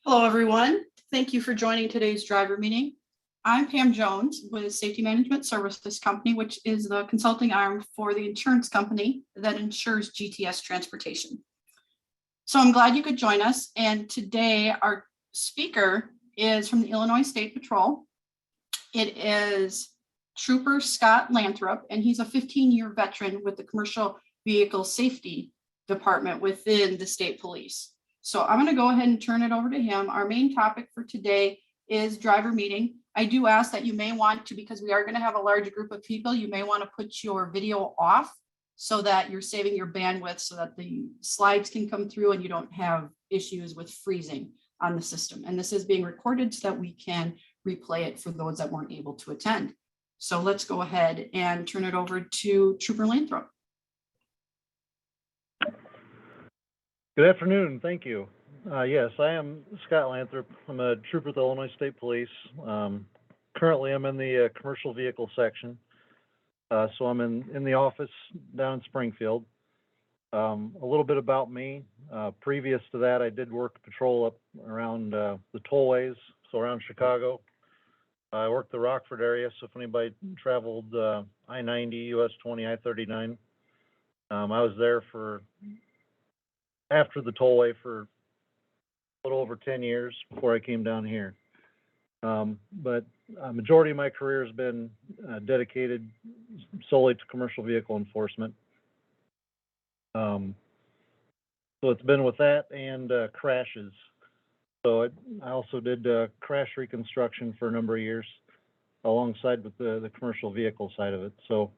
Hello, everyone. Thank you for joining today's driver meeting. I'm Pam Jones with Safety Management Services Company, which is the consulting arm for the insurance company that insures GTS transportation. So I'm glad you could join us. And today our speaker is from the Illinois State Patrol. It is Trooper Scott Lathrop, and he's a 15-year veteran with the Commercial Vehicle Safety Department within the state police. So I'm going to go ahead and turn it over to him. Our main topic for today is driver meeting. I do ask that you may want to, because we are going to have a large group of people, you may want to put your video off so that you're saving your bandwidth so that the slides can come through and you don't have issues with freezing on the system. And this is being recorded so that we can replay it for those that weren't able to attend. So let's go ahead and turn it over to Trooper Lathrop. Good afternoon. Thank you. Yes, I am Scott Lathrop. I'm a trooper at the Illinois State Police. Currently, I'm in the commercial vehicle section. So I'm in the office down in Springfield. A little bit about me. Previous to that, I did work patrol up around the tollways, so around Chicago. I worked the Rockford area, so if anybody traveled I-90, US 20, I-39, I was there for after the tollway for a little over 10 years before I came down here. But a majority of my career has been dedicated solely to commercial vehicle enforcement. So it's been with that and crashes. So I also did crash reconstruction for a number of years alongside with the commercial vehicle side of it. So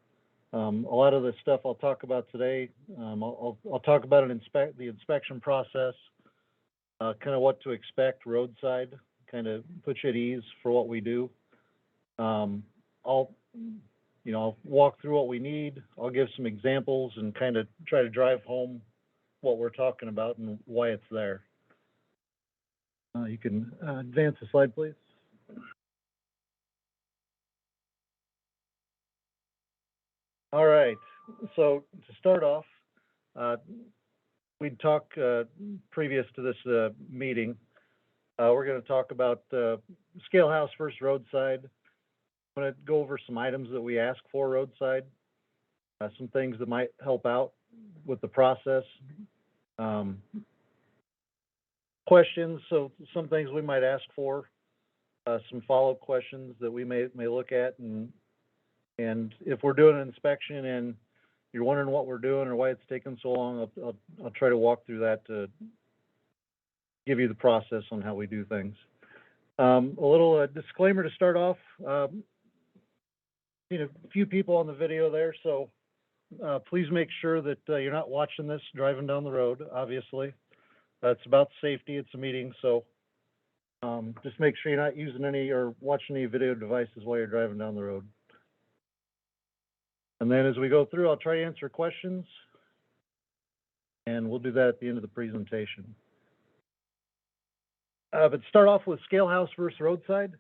a lot of the stuff I'll talk about today, I'll talk about the inspection process, kind of what to expect roadside, kind of put you at ease for what we do. I'll walk through what we need. I'll give some examples and kind of try to drive home what we're talking about and why it's there. You can advance the slide, please. All right, so to start off, we'd talk previous to this meeting, we're going to talk about scale house versus roadside. I'm going to go over some items that we ask for roadside, some things that might help out with the process, questions, so some things we might ask for, some follow-up questions that we may look at, and if we're doing an inspection and you're wondering what we're doing or why it's taking so long, I'll try to walk through that to give you the process on how we do things. A little disclaimer to start off. Seen a few people on the video there, so please make sure that you're not watching this driving down the road, obviously. It's about safety, it's a meeting, so just make sure you're not using any or watching any video devices while you're driving down the road. And then as we go through, I'll try to answer questions, and we'll do that at the end of the presentation. But start off with scale house versus roadside.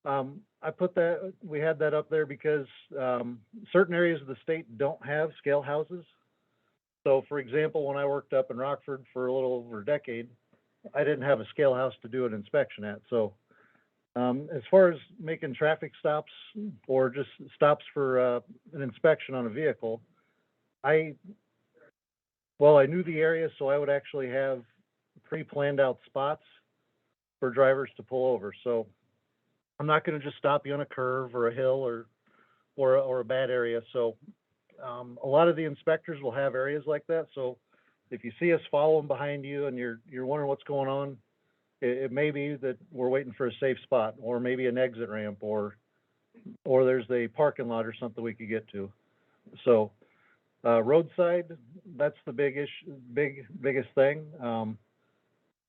I put that, we had that up there because certain areas of the state don't have scale houses. So for example, when I worked up in Rockford for a little over a decade, I didn't have a scale house to do an inspection at. So as far as making traffic stops or just stops for an inspection on a vehicle, I knew the area, so I would actually have pre-planned out spots for drivers to pull over. So I'm not going to just stop you on a curve or a hill or a bad area. So a lot of the inspectors will have areas like that. So if you see us following behind you and you're wondering what's going on, it may be that we're waiting for a safe spot, or maybe an exit ramp, or there's a parking lot or something we could get to. So roadside, that's the biggest thing.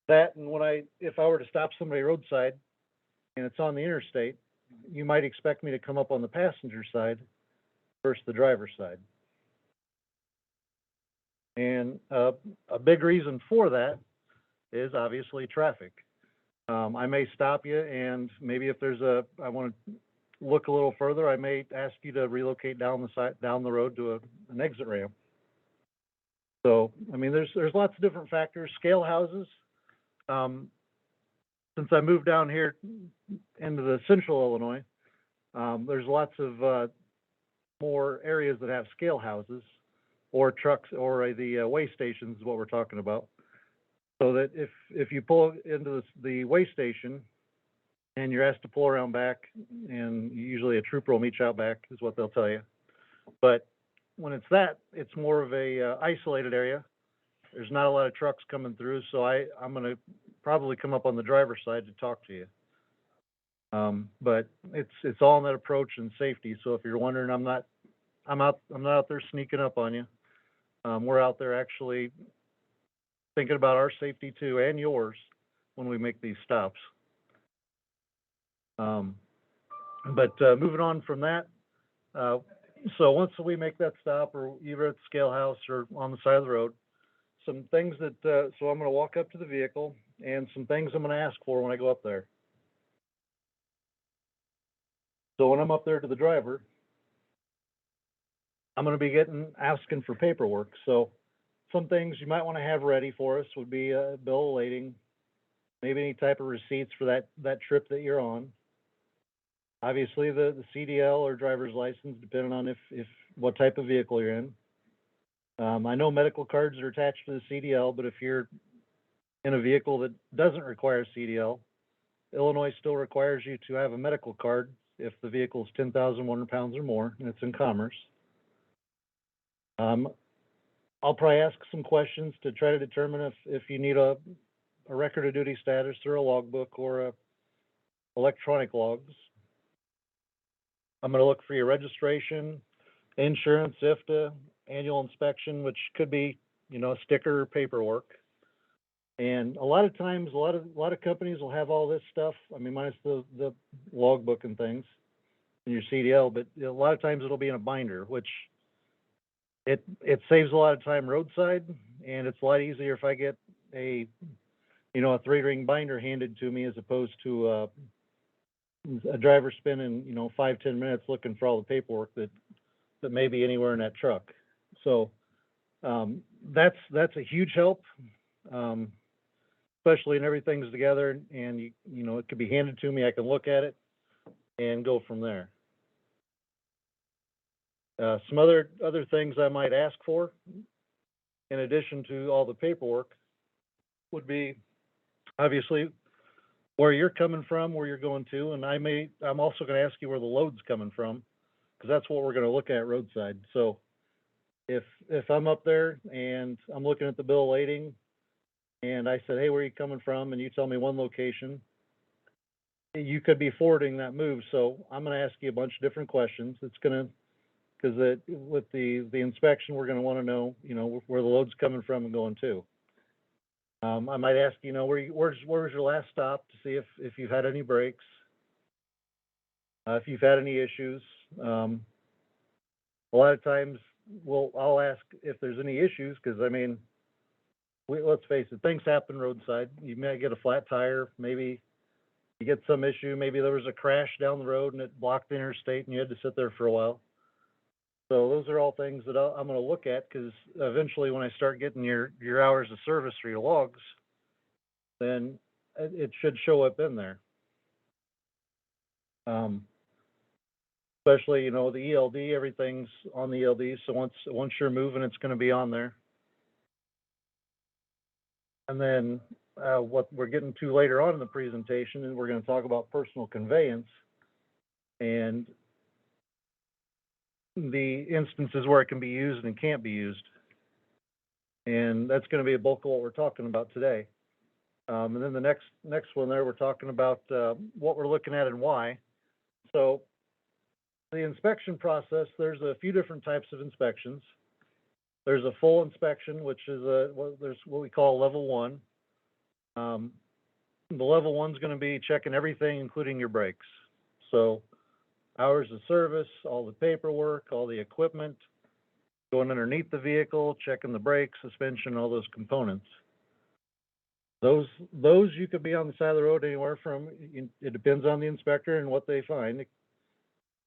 That, and if I were to stop somebody roadside and it's on the interstate, you might expect me to come up on the passenger side versus the driver's side. And a big reason for that is obviously traffic. I may stop you, and maybe if I want to look a little further, I may ask you to relocate down the road to an exit ramp. So, I mean, there's lots of different factors. Scale houses, since I moved down here into the central Illinois, there's lots of more areas that have scale houses or trucks or the weigh stations is what we're talking about. So that if you pull into the weigh station and you're asked to pull around back, and usually a trooper will meet you out back is what they'll tell you. But when it's more of a isolated area. There's not a lot of trucks coming through, so I'm gonna probably come up on the driver's side to talk to you. But it's all in that approach and safety. So if you're wondering, I'm not out there sneaking up on you. We're out there actually thinking about our safety too and yours when we make these stops. But moving on from that, so once we make that stop, or either at the scale house or on the side of the road, some things that so I'm going to walk up to the vehicle and some things I'm going to ask for when I go up there. So when I'm up there to the driver, I'm going to be asking for paperwork. So some things you might want to have ready for us would be a bill of lading, maybe any type of receipts for that trip that you're on. Obviously the CDL or driver's license, depending on if what type of vehicle you're in. I know medical cards are attached to the CDL, but if you're in a vehicle that doesn't require CDL, Illinois still requires you to have a medical card if the vehicle is 10,100 pounds or more and it's in commerce. I'll probably ask some questions to try to determine if you need a record of duty status through a logbook or electronic logs. I'm going to look for your registration, insurance, IFTA, annual inspection, which could be, a sticker or paperwork. And a lot of times, a lot of companies will have all this stuff. I mean, minus the logbook and things in your CDL, but a lot of times it'll be in a binder, which it saves a lot of time roadside, and it's a lot easier if I get a 3-ring binder handed to me as opposed to a driver spending 5-10 minutes looking for all the paperwork that may be anywhere in that truck. So that's a huge help, especially when everything's together and it could be handed to me. I can look at it and go from there. Some other things I might ask for, in addition to all the paperwork, would be obviously where you're coming from, where you're going to, and I'm also going to ask you where the load's coming from, because that's what we're going to look at roadside. So if I'm up there and I'm looking at the bill of lading, and I said, hey, where are you coming from? And you tell me one location, you could be forwarding that move. So I'm going to ask you a bunch of different questions. Because with the inspection, we're going to want to know, where the load's coming from and going to. I might ask, where was your last stop to see if you've had any breaks, if you've had any issues. A lot of times, I'll ask if there's any issues, because let's face it, things happen roadside. You may get a flat tire, maybe you get some issue, maybe there was a crash down the road and it blocked the interstate and you had to sit there for a while. So those are all things that I'm going to look at, because eventually when I start getting your hours of service for your logs, then it should show up in there. Especially, the ELD, everything's on the ELD. So once you're moving, it's going to be on there. And then what we're getting to later on in the presentation, and we're going to talk about personal conveyance and the instances where it can be used and can't be used. And that's going to be a bulk of what we're talking about today. And then the next one there, we're talking about what we're looking at and why. So the inspection process, there's a few different types of inspections. There's a full inspection, which is there's what we call level 1. The level 1 is going to be checking everything, including your brakes. So hours of service, all the paperwork, all the equipment, going underneath the vehicle, checking the brakes, suspension, all those components. Those you could be on the side of the road anywhere from, it depends on the inspector and what they find. It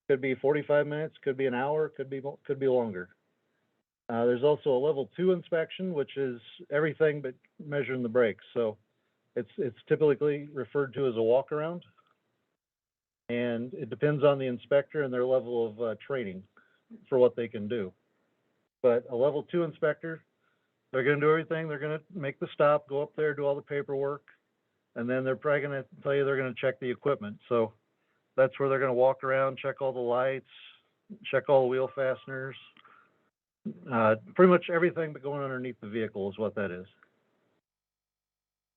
could be 45 minutes, could be an hour, could be longer. There's also a level 2 inspection, which is everything but measuring the brakes. So It's typically referred to as a walk around, and it depends on the inspector and their level of training for what they can do. But a level 2 inspector, they're going to do everything. They're going to make the stop, go up there, do all the paperwork, and then they're probably going to tell you they're going to check the equipment. So that's where they're going to walk around, check all the lights, check all the wheel fasteners, pretty much everything but going underneath the vehicle is what that is.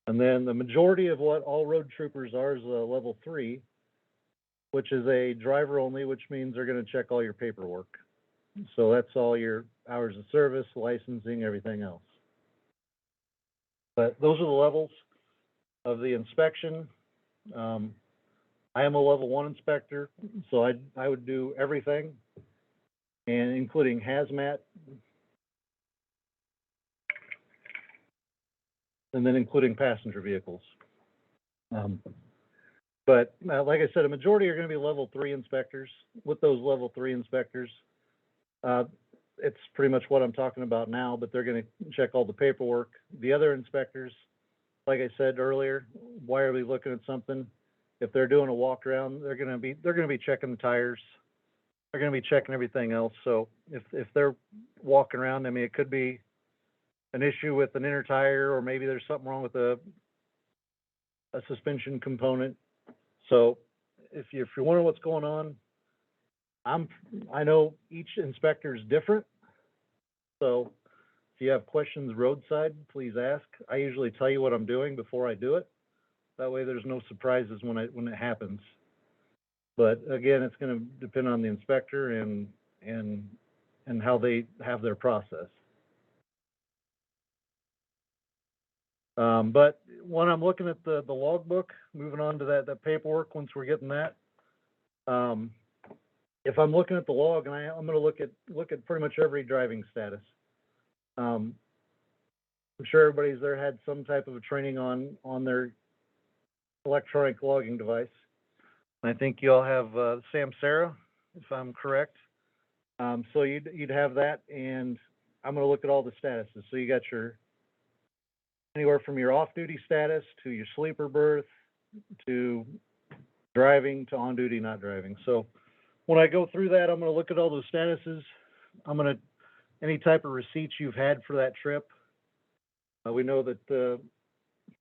And then the majority of what all road troopers are is a level 3, which is a driver only, which means they're going to check all your paperwork. So that's all your hours of service, licensing, everything else. But those are the levels of the inspection. I am a level 1 inspector, so I would do everything, and including hazmat, and then including passenger vehicles. But like I said, a majority are going to be level 3 inspectors. With those level 3 inspectors, it's pretty much what I'm talking about now, but they're going to check all the paperwork. The other inspectors, like I said earlier, why are we looking at something? If they're doing a walk around, they're going to be checking the tires. They're going to be checking everything else. So if they're walking around, I mean, it could be an issue with an inner tire, or maybe there's something wrong with a suspension component. So if you're wondering what's going on, I know each inspector is different. So if you have questions roadside, please ask. I usually tell you what I'm doing before I do it. That way there's no surprises when it happens. But again, it's going to depend on the inspector and how they have their process. But when I'm looking at the logbook, moving on to that paperwork, once we're getting that, if I'm looking at the log, and I'm going to look at pretty much every driving status. I'm sure everybody's there had some type of a training on their electronic logging device. I think you all have Samsara, if I'm correct. So you'd have that, and I'm going to look at all the statuses. So you got your anywhere from your off-duty status to your sleeper berth to driving to on-duty not driving. So when I go through that, I'm going to look at all those statuses. Any type of receipts you've had for that trip. We know that for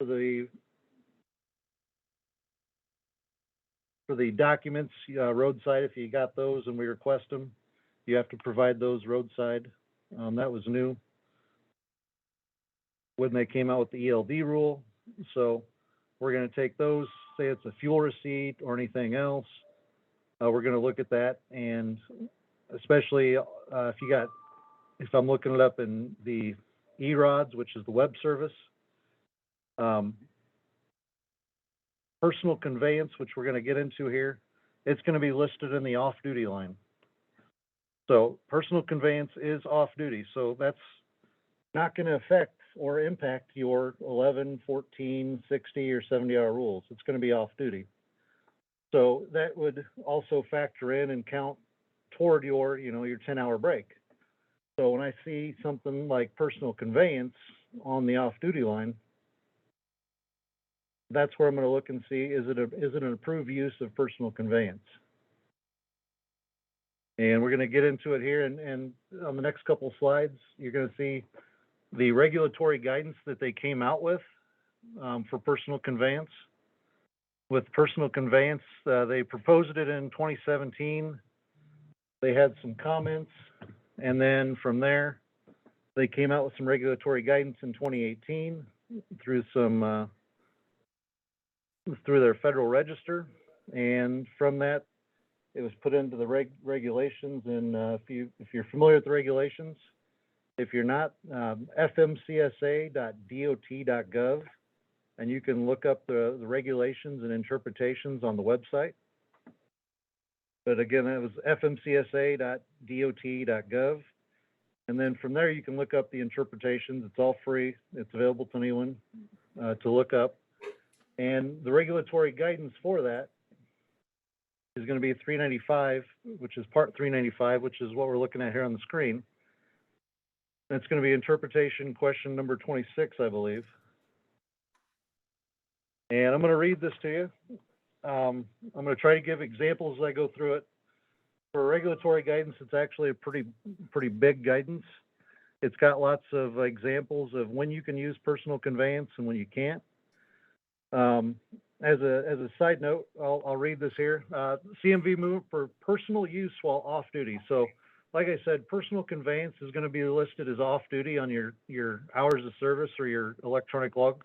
the documents roadside, if you got those and we request them, you have to provide those roadside. That was new when they came out with the ELD rule. So we're going to take those, say it's a fuel receipt or anything else. We're going to look at that, and especially if I'm looking it up in the eRods, which is the web service, personal conveyance, which we're going to get into here, it's going to be listed in the off-duty line. So personal conveyance is off-duty, so that's not going to affect or impact your 11, 14, 60, or 70-hour rules. It's going to be off-duty. So that would also factor in and count toward your 10-hour break. So when I see something like personal conveyance on the off-duty line, that's where I'm going to look and see, is it an approved use of personal conveyance? And we're going to get into it here, and on the next couple of slides, you're going to see the regulatory guidance that they came out with for personal conveyance. With personal conveyance, they proposed it in 2017. They had some comments, and then from there, they came out with some regulatory guidance in 2018 through through their Federal Register, and from that, it was put into the regulations. And if you're familiar with the regulations, if you're not, fmcsa.dot.gov, and you can look up the regulations and interpretations on the website. But again, that was fmcsa.dot.gov. And then from there, you can look up the interpretations. It's all free. It's available to anyone to look up. And the regulatory guidance for that is going to be 395, which is part 395, which is what we're looking at here on the screen. And it's going to be interpretation question number 26, I believe. And I'm going to read this to you. I'm going to try to give examples as I go through it. For regulatory guidance, it's actually a pretty big guidance. It's got lots of examples of when you can use personal conveyance and when you can't. As a side note, I'll read this here. CMV movement for personal use while off duty. So, like I said, personal conveyance is going to be listed as off duty on your hours of service or your electronic log.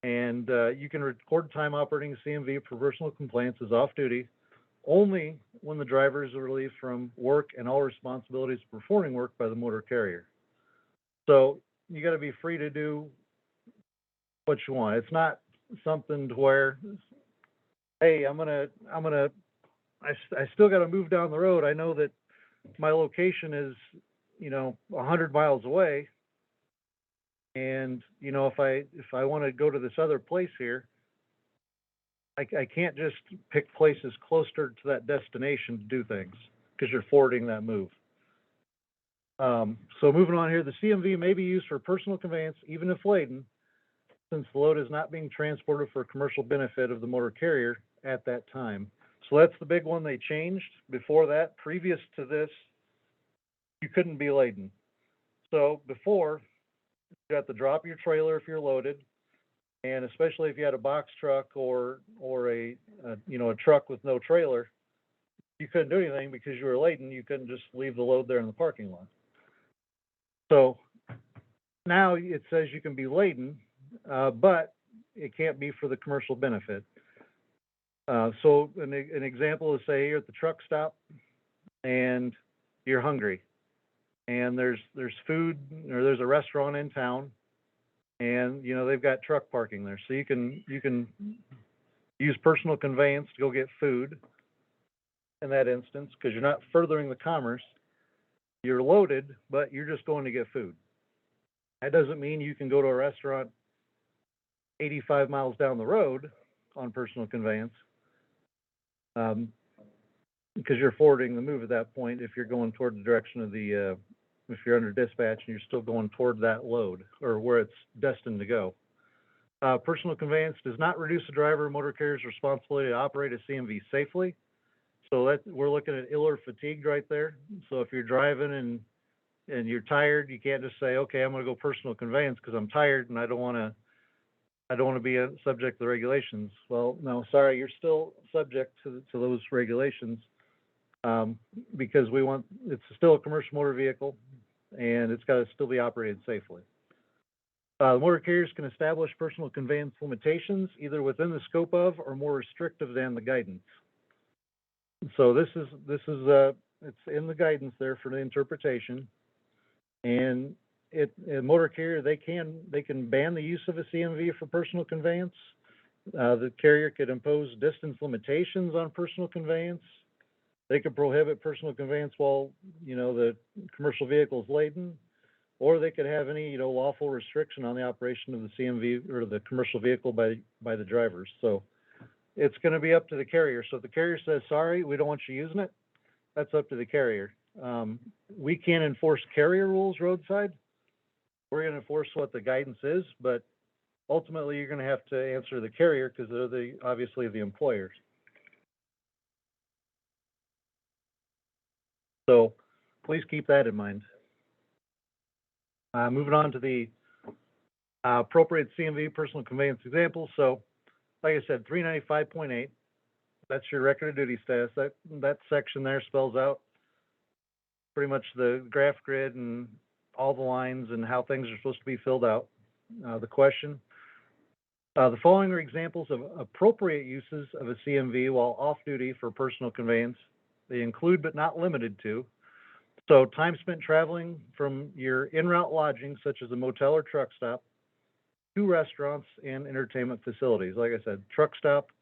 And you can record time operating CMV for personal complaints as off duty only when the driver is relieved from work and all responsibilities of performing work by the motor carrier. So you got to be free to do what you want. It's not something to where, hey, I still got to move down the road. I know that my location is, 100 miles away. And, if I want to go to this other place here, I can't just pick places closer to that destination to do things because you're forwarding that move. So moving on here, the CMV may be used for personal conveyance, even if laden, since the load is not being transported for commercial benefit of the motor carrier at that time. So that's the big one they changed. Before that, previous to this, you couldn't be laden. So before, you got to drop your trailer if you're loaded, and especially if you had a box truck or a truck with no trailer, you couldn't do anything because you were laden. You couldn't just leave the load there in the parking lot. So now it says you can be laden, but it can't be for the commercial benefit. So an example is, say you're at the truck stop and you're hungry, and there's food, or there's a restaurant in town, and they've got truck parking there, so you can use personal conveyance to go get food in that instance, because you're not furthering the commerce. You're loaded, but you're just going to get food. That doesn't mean you can go to a restaurant 85 miles down the road on personal conveyance, because you're forwarding the move at that point if you're going toward the direction of the if you're under dispatch and you're still going toward that load or where it's destined to go. Personal conveyance does not reduce the driver or motor carrier's responsibility to operate a CMV safely. So we're looking at ill or fatigued right there. So if you're driving and you're tired, you can't just say, okay, I'm going to go personal conveyance because I'm tired and I don't want to be subject to the regulations. Well, no, sorry, you're still subject to those regulations, because it's still a commercial motor vehicle and it's got to still be operated safely. The motor carriers can establish personal conveyance limitations either within the scope of or more restrictive than the guidance. So this is it's in the guidance there for the interpretation, and a motor carrier, they can ban the use of a CMV for personal conveyance. The carrier could impose distance limitations on personal conveyance. They could prohibit personal conveyance while the commercial vehicle is laden, or they could have any lawful restriction on the operation of the CMV or the commercial vehicle by the drivers. So it's going to be up to the carrier. So if the carrier says, sorry, we don't want you using it, that's up to the carrier. We can't enforce carrier rules roadside. We're going to enforce what the guidance is, but ultimately you're going to have to answer the carrier because they're obviously the employers. So please keep that in mind. Moving on to the appropriate CMV personal conveyance examples. So like I said, 395.8, that's your record of duty status. That section there spells out pretty much the graph grid and all the lines and how things are supposed to be filled out. The question, the following are examples of appropriate uses of a CMV while off duty for personal conveyance. They include but not limited to, so time spent traveling from your en route lodging, such as a motel or truck stop, to restaurants and entertainment facilities. Like I said, truck stop,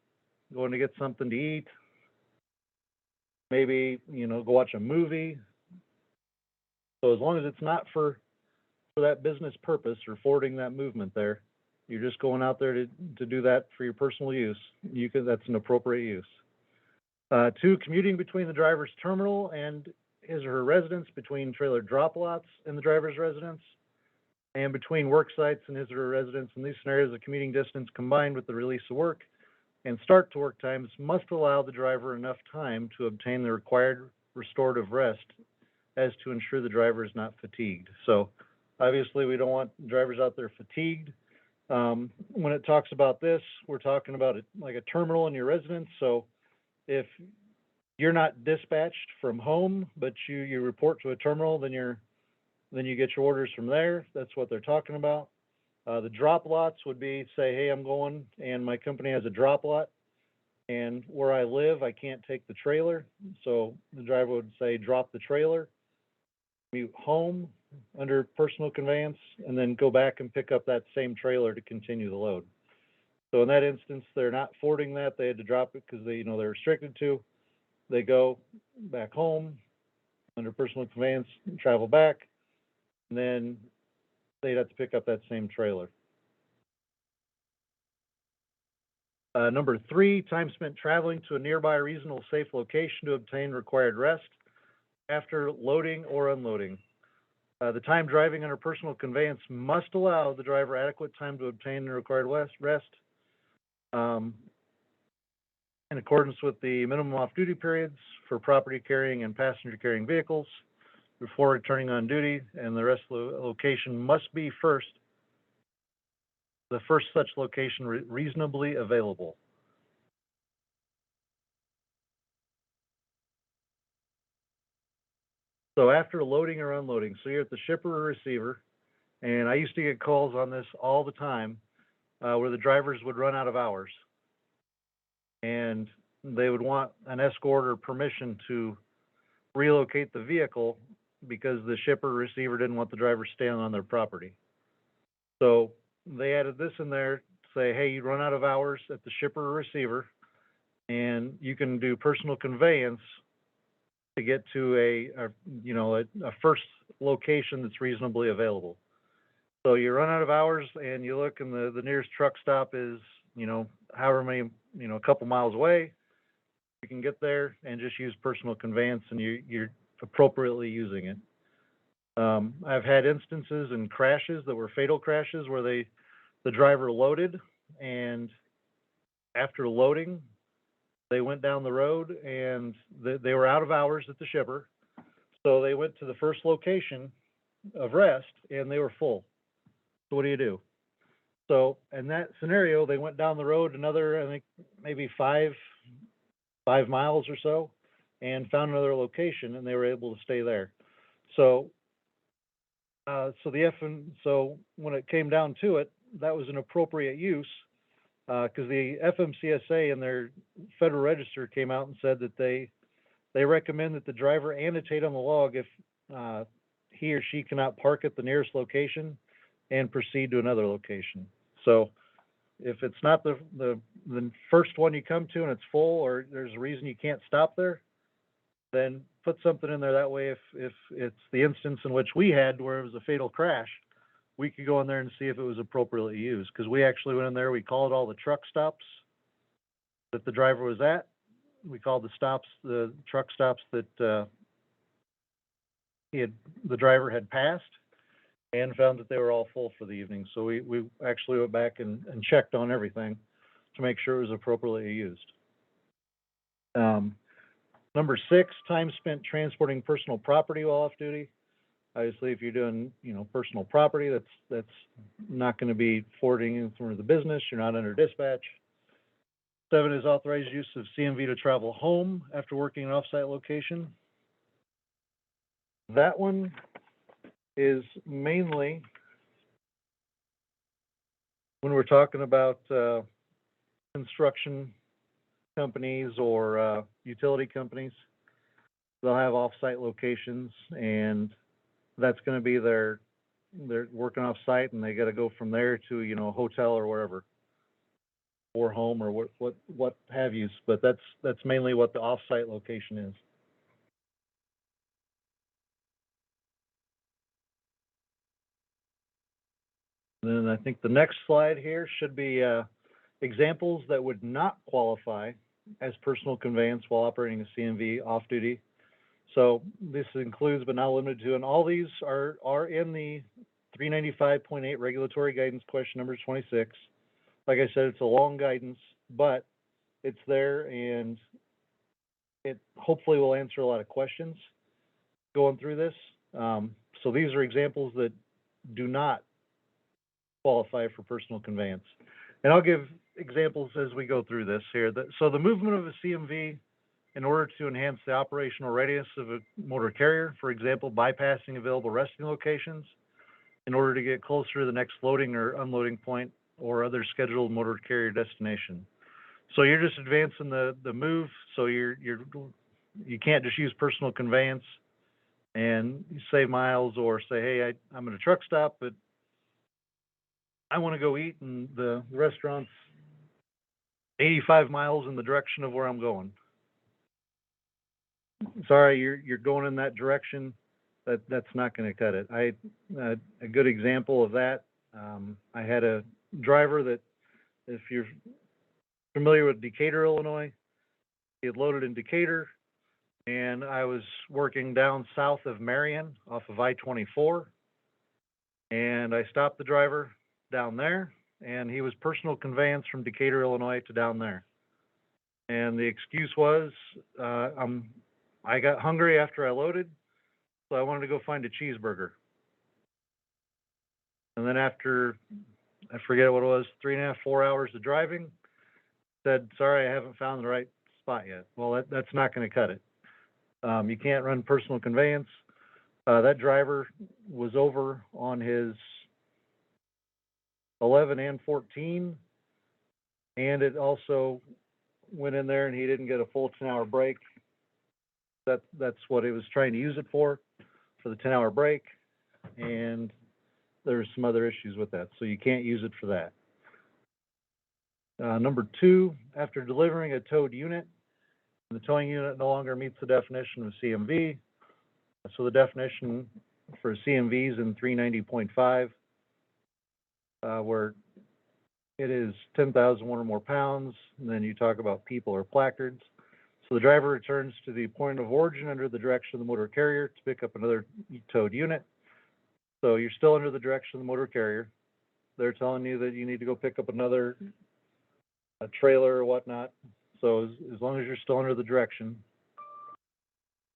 going to get something to eat, maybe, go watch a movie. So as long as it's not for that business purpose or forwarding that movement there, you're just going out there to do that for your personal use, that's an appropriate use. 2, commuting between the driver's terminal and his or her residence, between trailer drop lots and the driver's residence. and between work sites and his or her residence. In these scenarios, the commuting distance combined with the release of work and start to work times must allow the driver enough time to obtain the required restorative rest as to ensure the driver is not fatigued. So obviously we don't want drivers out there fatigued. When it talks about this, we're talking about it like a terminal in your residence. So if you're not dispatched from home, but you report to a terminal, then you get your orders from there. That's what they're talking about. The drop lots would be, say, hey, I'm going and my company has a drop lot, and where I live, I can't take the trailer. So the driver would say, drop the trailer, commute home under personal conveyance, and then go back and pick up that same trailer to continue the load. So in that instance, they're not forwarding that. They had to drop it because they're restricted to. They go back home under personal conveyance, travel back, and then they'd have to pick up that same trailer. Number 3, time spent traveling to a nearby reasonable safe location to obtain required rest after loading or unloading. The time driving under personal conveyance must allow the driver adequate time to obtain the required rest. In accordance with the minimum off-duty periods for property carrying and passenger carrying vehicles before returning on duty, and the rest of the location must be the first such location reasonably available. So after loading or unloading, so you're at the shipper or receiver, and I used to get calls on this all the time, where the drivers would run out of hours, and they would want an escort or permission to relocate the vehicle because the shipper or receiver didn't want the driver staying on their property. So they added this in there to say, hey, you run out of hours at the shipper or receiver, and you can do personal conveyance to get to a first location that's reasonably available. So you run out of hours and you look, and the nearest truck stop is, however many, a couple miles away. You can get there and just use personal conveyance, and you're appropriately using it. I've had instances in crashes that were fatal crashes where the driver loaded, and after loading, they went down the road and they were out of hours at the shipper. So they went to the first location of rest and they were full. So what do you do? So in that scenario, they went down the road another, I think maybe five miles or so, and found another location, and they were able to stay there. So so when it came down to it, that was an appropriate use, because the FMCSA in their Federal Register came out and said that they recommend that the driver annotate on the log if he or she cannot park at the nearest location and proceed to another location. So if it's not the first one you come to and it's full, or there's a reason you can't stop there, then put something in there. That way, if it's the instance in which we had where it was a fatal crash, we could go in there and see if it was appropriately used. Because we actually went in there, we called all the truck stops that the driver was at. We called the truck stops that the driver had passed, and found that they were all full for the evening. So we actually went back and checked on everything to make sure it was appropriately used. Number 6, time spent transporting personal property while off duty. Obviously, if you're doing, personal property, that's not going to be forwarding in front of the business. You're not under dispatch. 7 is authorized use of CMV to travel home after working an offsite location. That one is mainly when we're talking about construction companies or utility companies. They'll have off-site locations, and that's going to be they're working off-site, and they got to go from there to a hotel or wherever, or home, or what have you. But that's mainly what the off-site location is. Then I think the next slide here should be examples that would not qualify as personal conveyance while operating a CMV off-duty. So this includes, but not limited to, and all these are in the 395.8 regulatory guidance question number 26. Like I said, it's a long guidance, but it's there and it hopefully will answer a lot of questions going through this. So these are examples that do not qualify for personal conveyance. And I'll give examples as we go through this here. So the movement of a CMV in order to enhance the operational readiness of a motor carrier, for example, bypassing available resting locations in order to get closer to the next loading or unloading point or other scheduled motor carrier destination. So you're just advancing the move. So you can't just use personal conveyance and save miles or say, hey, I'm at a truck stop, but I want to go eat and the restaurant's 85 miles in the direction of where I'm going. Sorry, you're going in that direction. That's not going to cut it. A good example of that. I had a driver that, if you're familiar with Decatur, Illinois, he had loaded in Decatur, and I was working down south of Marion off of I-24, and I stopped the driver down there, and he was personal conveyance from Decatur, Illinois to down there. And the excuse was, I got hungry after I loaded, so I wanted to go find a cheeseburger. And then after, I forget what it was, 3.5, 4 hours of driving, said, sorry, I haven't found the right spot yet. Well, that's not going to cut it. You can't run personal conveyance. That driver was over on his 11 and 14, and it also went in there and he didn't get a full 10-hour break. That's what he was trying to use it for the 10-hour break, and there's some other issues with that, so you can't use it for that. Number 2, after delivering a towed unit, the towing unit no longer meets the definition of CMV. So the definition for CMV is in 390.5, where it is 10,001 or more pounds, and then you talk about people or placards. So the driver returns to the point of origin under the direction of the motor carrier to pick up another towed unit. So you're still under the direction of the motor carrier. They're telling you that you need to go pick up another trailer or whatnot. So as long as you're still under the direction,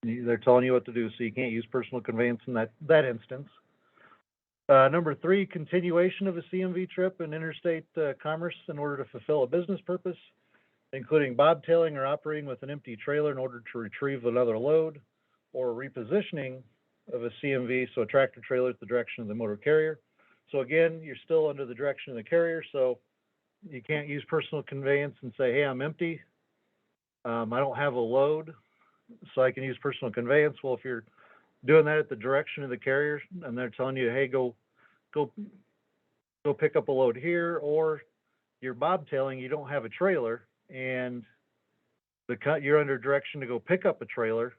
they're telling you what to do. So you can't use personal conveyance in that instance. Number 3, continuation of a CMV trip in interstate commerce in order to fulfill a business purpose, including bobtailing or operating with an empty trailer in order to retrieve another load, or repositioning of a CMV, so a tractor trailer at the direction of the motor carrier. So again, you're still under the direction of the carrier, so you can't use personal conveyance and say, hey, I'm empty. I don't have a load, so I can use personal conveyance. Well, if you're doing that at the direction of the carrier and they're telling you, hey, go pick up a load here, or you're bobtailing, you don't have a trailer, and you're under direction to go pick up a trailer,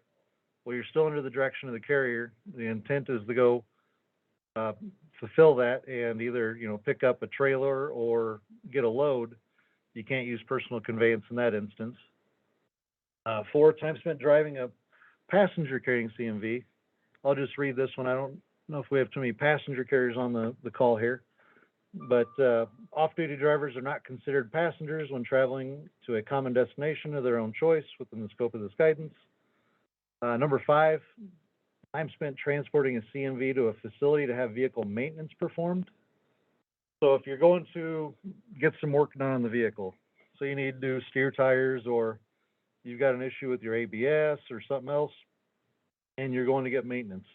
well, you're still under the direction of the carrier. The intent is to go fulfill that and either, pick up a trailer or get a load. You can't use personal conveyance in that instance. 4, time spent driving a passenger carrying CMV. I'll just read this one. I don't know if we have too many passenger carriers on the call here, but off-duty drivers are not considered passengers when traveling to a common destination of their own choice within the scope of this guidance. Number 5, time spent transporting a CMV to a facility to have vehicle maintenance performed. So if you're going to get some work done on the vehicle, so you need to do steer tires, or you've got an issue with your ABS or something else, and you're going to get maintenance.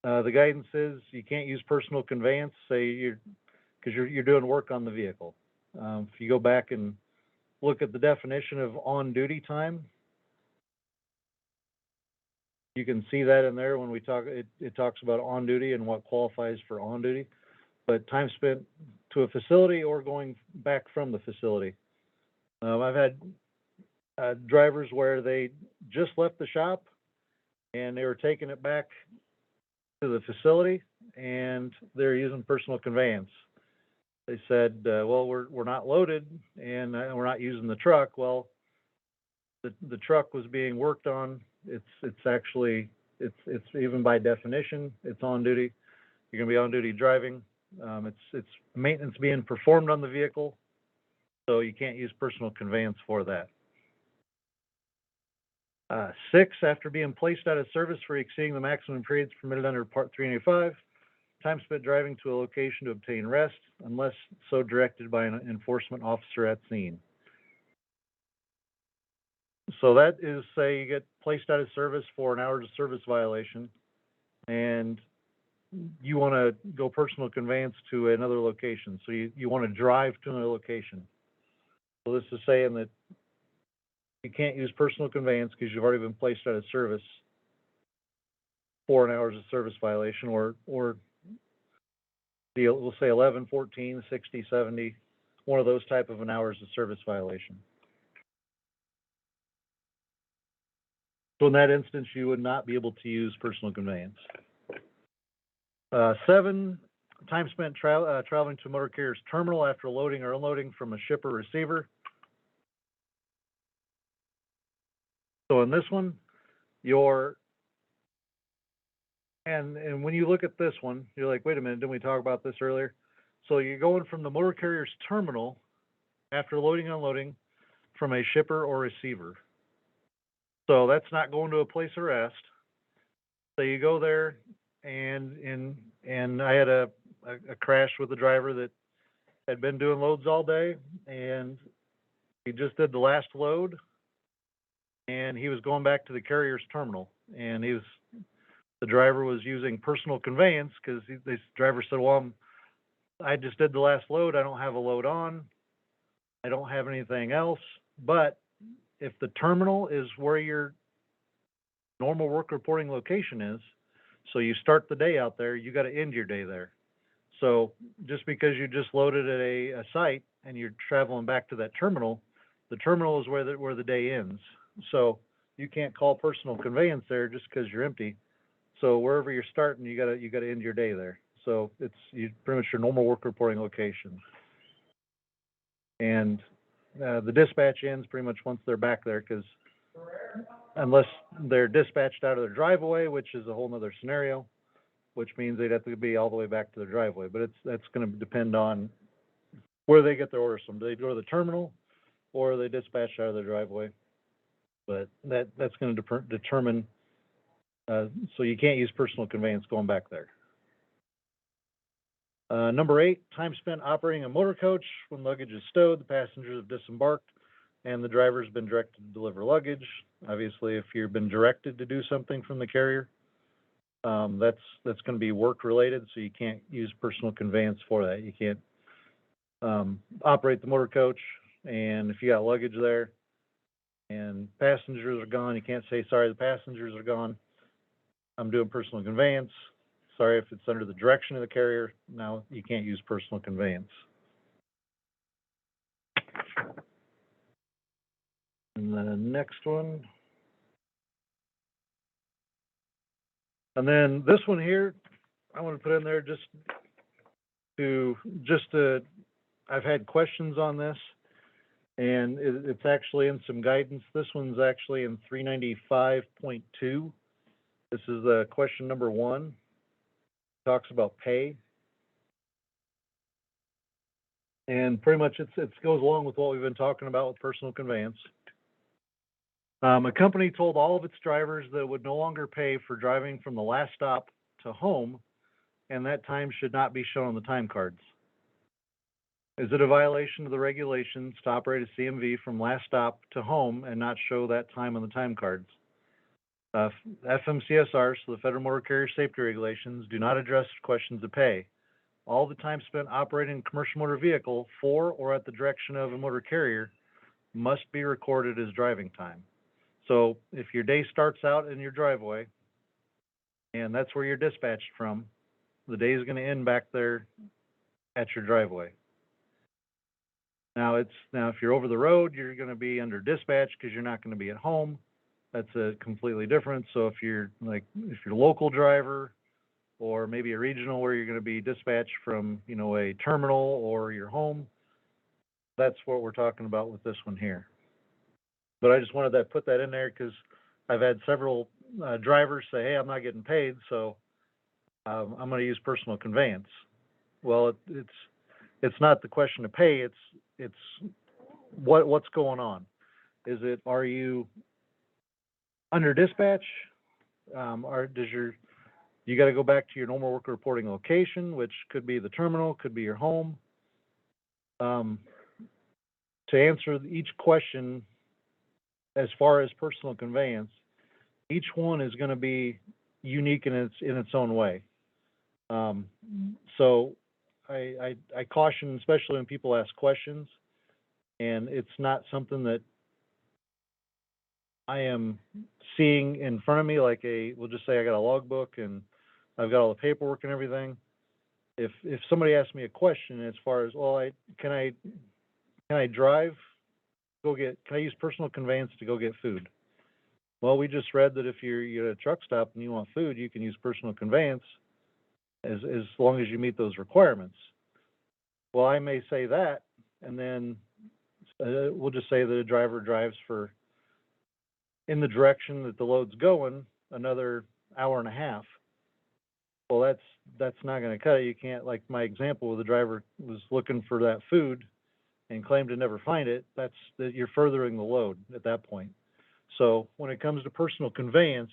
The guidance is you can't use personal conveyance, because you're doing work on the vehicle. If you go back and look at the definition of on-duty time, you can see that in there when we talk. It talks about on-duty and what qualifies for on-duty, but time spent to a facility or going back from the facility. I've had drivers where they just left the shop and they were taking it back to the facility and they're using personal conveyance. They said, well, we're not loaded and we're not using the truck. Well, the truck was being worked on. It's actually, it's even by definition, it's on duty. You're gonna be on duty driving. It's maintenance being performed on the vehicle, so you can't use personal conveyance for that. 6, after being placed out of service for exceeding the maximum periods permitted under Part 395, time spent driving to a location to obtain rest, unless so directed by an enforcement officer at scene. So that is, say you get placed out of service for an hours of service violation, and you want to go personal conveyance to another location. So you want to drive to another location. So this is saying that you can't use personal conveyance because you've already been placed out of service for an hours of service violation, or we'll say 11, 14, 60, 70, one of those type of an hours of service violation. So in that instance, you would not be able to use personal conveyance. 7, time spent traveling to a motor carrier's terminal after loading or unloading from a shipper receiver. So in this one, and when you look at this one, you're like, wait a minute, didn't we talk about this earlier? So you're going from the motor carrier's terminal after loading and unloading from a shipper or receiver. So that's not going to a place of rest. So you go there, and I had a crash with a driver that had been doing loads all day, and he just did the last load, and he was going back to the carrier's terminal, and the driver was using personal conveyance because this driver said, well, I just did the last load. I don't have a load on. I don't have anything else. But if the terminal is where your normal work reporting location is, so you start the day out there, you got to end your day there. So just because you just loaded at a site and you're traveling back to that terminal, the terminal is where the day ends. So you can't call personal conveyance there just because you're empty. So wherever you're starting, you gotta end your day there. So it's pretty much your normal work reporting location. And the dispatch ends pretty much once they're back there, because unless they're dispatched out of their driveway, which is a whole nother scenario, which means they'd have to be all the way back to their driveway. But that's going to depend on where they get their orders from. Do they go to the terminal, or are they dispatched out of their driveway? But that's going to determine. So you can't use personal conveyance going back there. Number 8, time spent operating a motor coach when luggage is stowed, the passengers have disembarked, and the driver's been directed to deliver luggage. Obviously, if you've been directed to do something from the carrier, that's going to be work related, so you can't use personal conveyance for that. You can't operate the motor coach, and if you got luggage there and passengers are gone, you can't say, sorry, the passengers are gone, I'm doing personal conveyance. Sorry, if it's under the direction of the carrier, now you can't use personal conveyance. And then the next one. And then this one here, I want to put in there just to I've had questions on this, and it's actually in some guidance. This one's actually in 395.2. This is question number 1. Talks about pay, and pretty much it goes along with what we've been talking about with personal conveyance. A company told all of its drivers that it would no longer pay for driving from the last stop to home, and that time should not be shown on the time cards. Is it a violation of the regulations to operate a CMV from last stop to home and not show that time on the time cards? FMCSR, so the Federal Motor Carrier Safety Regulations, do not address questions of pay. All the time spent operating a commercial motor vehicle for or at the direction of a motor carrier must be recorded as driving time. So if your day starts out in your driveway and that's where you're dispatched from, the day is going to end back there at your driveway. Now if you're over the road, you're going to be under dispatch because you're not going to be at home. That's a completely different. So if you're a local driver, or maybe a regional where you're going to be dispatched from, a terminal or your home, that's what we're talking about with this one here. But I just wanted to put that in there because I've had several drivers say, hey, I'm not getting paid, so I'm going to use personal conveyance. Well, it's not the question to pay. It's what's going on. Are you under dispatch? You got to go back to your normal work reporting location, which could be the terminal, could be your home. To answer each question, as far as personal conveyance, each one is going to be unique in its own way. So I caution, especially when people ask questions, and it's not something that I am seeing in front of me, like we'll just say I got a logbook and I've got all the paperwork and everything. If somebody asks me a question as far as, well, can I drive, can I use personal conveyance to go get food? Well, we just read that if you're at a truck stop and you want food, you can use personal conveyance as long as you meet those requirements. Well, I may say that, and then we'll just say that a driver drives in the direction that the load's going another hour and a half. Well, that's not going to cut it. You can't, like my example where the driver was looking for that food and claimed to never find it. That you're furthering the load at that point. So when it comes to personal conveyance,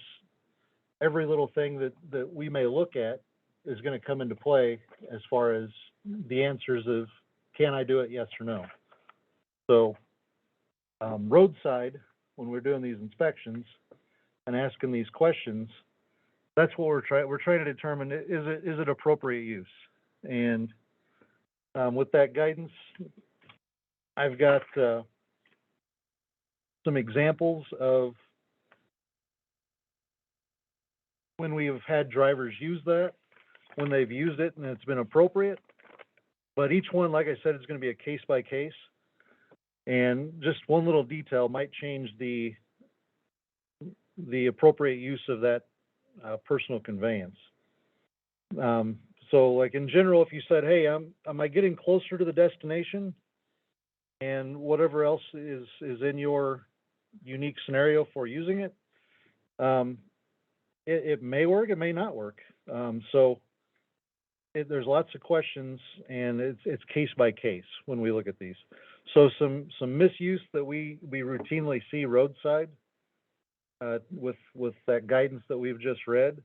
every little thing that we may look at is going to come into play as far as the answers of, can I do it, yes or no? So roadside, when we're doing these inspections and asking these questions, that's what we're trying to determine, is it appropriate use? And with that guidance, I've got some examples of when we've had drivers use that, when they've used it and it's been appropriate. But each one, like I said, is going to be a case by case. And just one little detail might change the appropriate use of that personal conveyance. So like in general, if you said, hey, am I getting closer to the destination? And whatever else is in your unique scenario for using it, it may work, it may not work. So there's lots of questions, and it's case by case when we look at these. So some misuse that we routinely see roadside with that guidance that we've just read.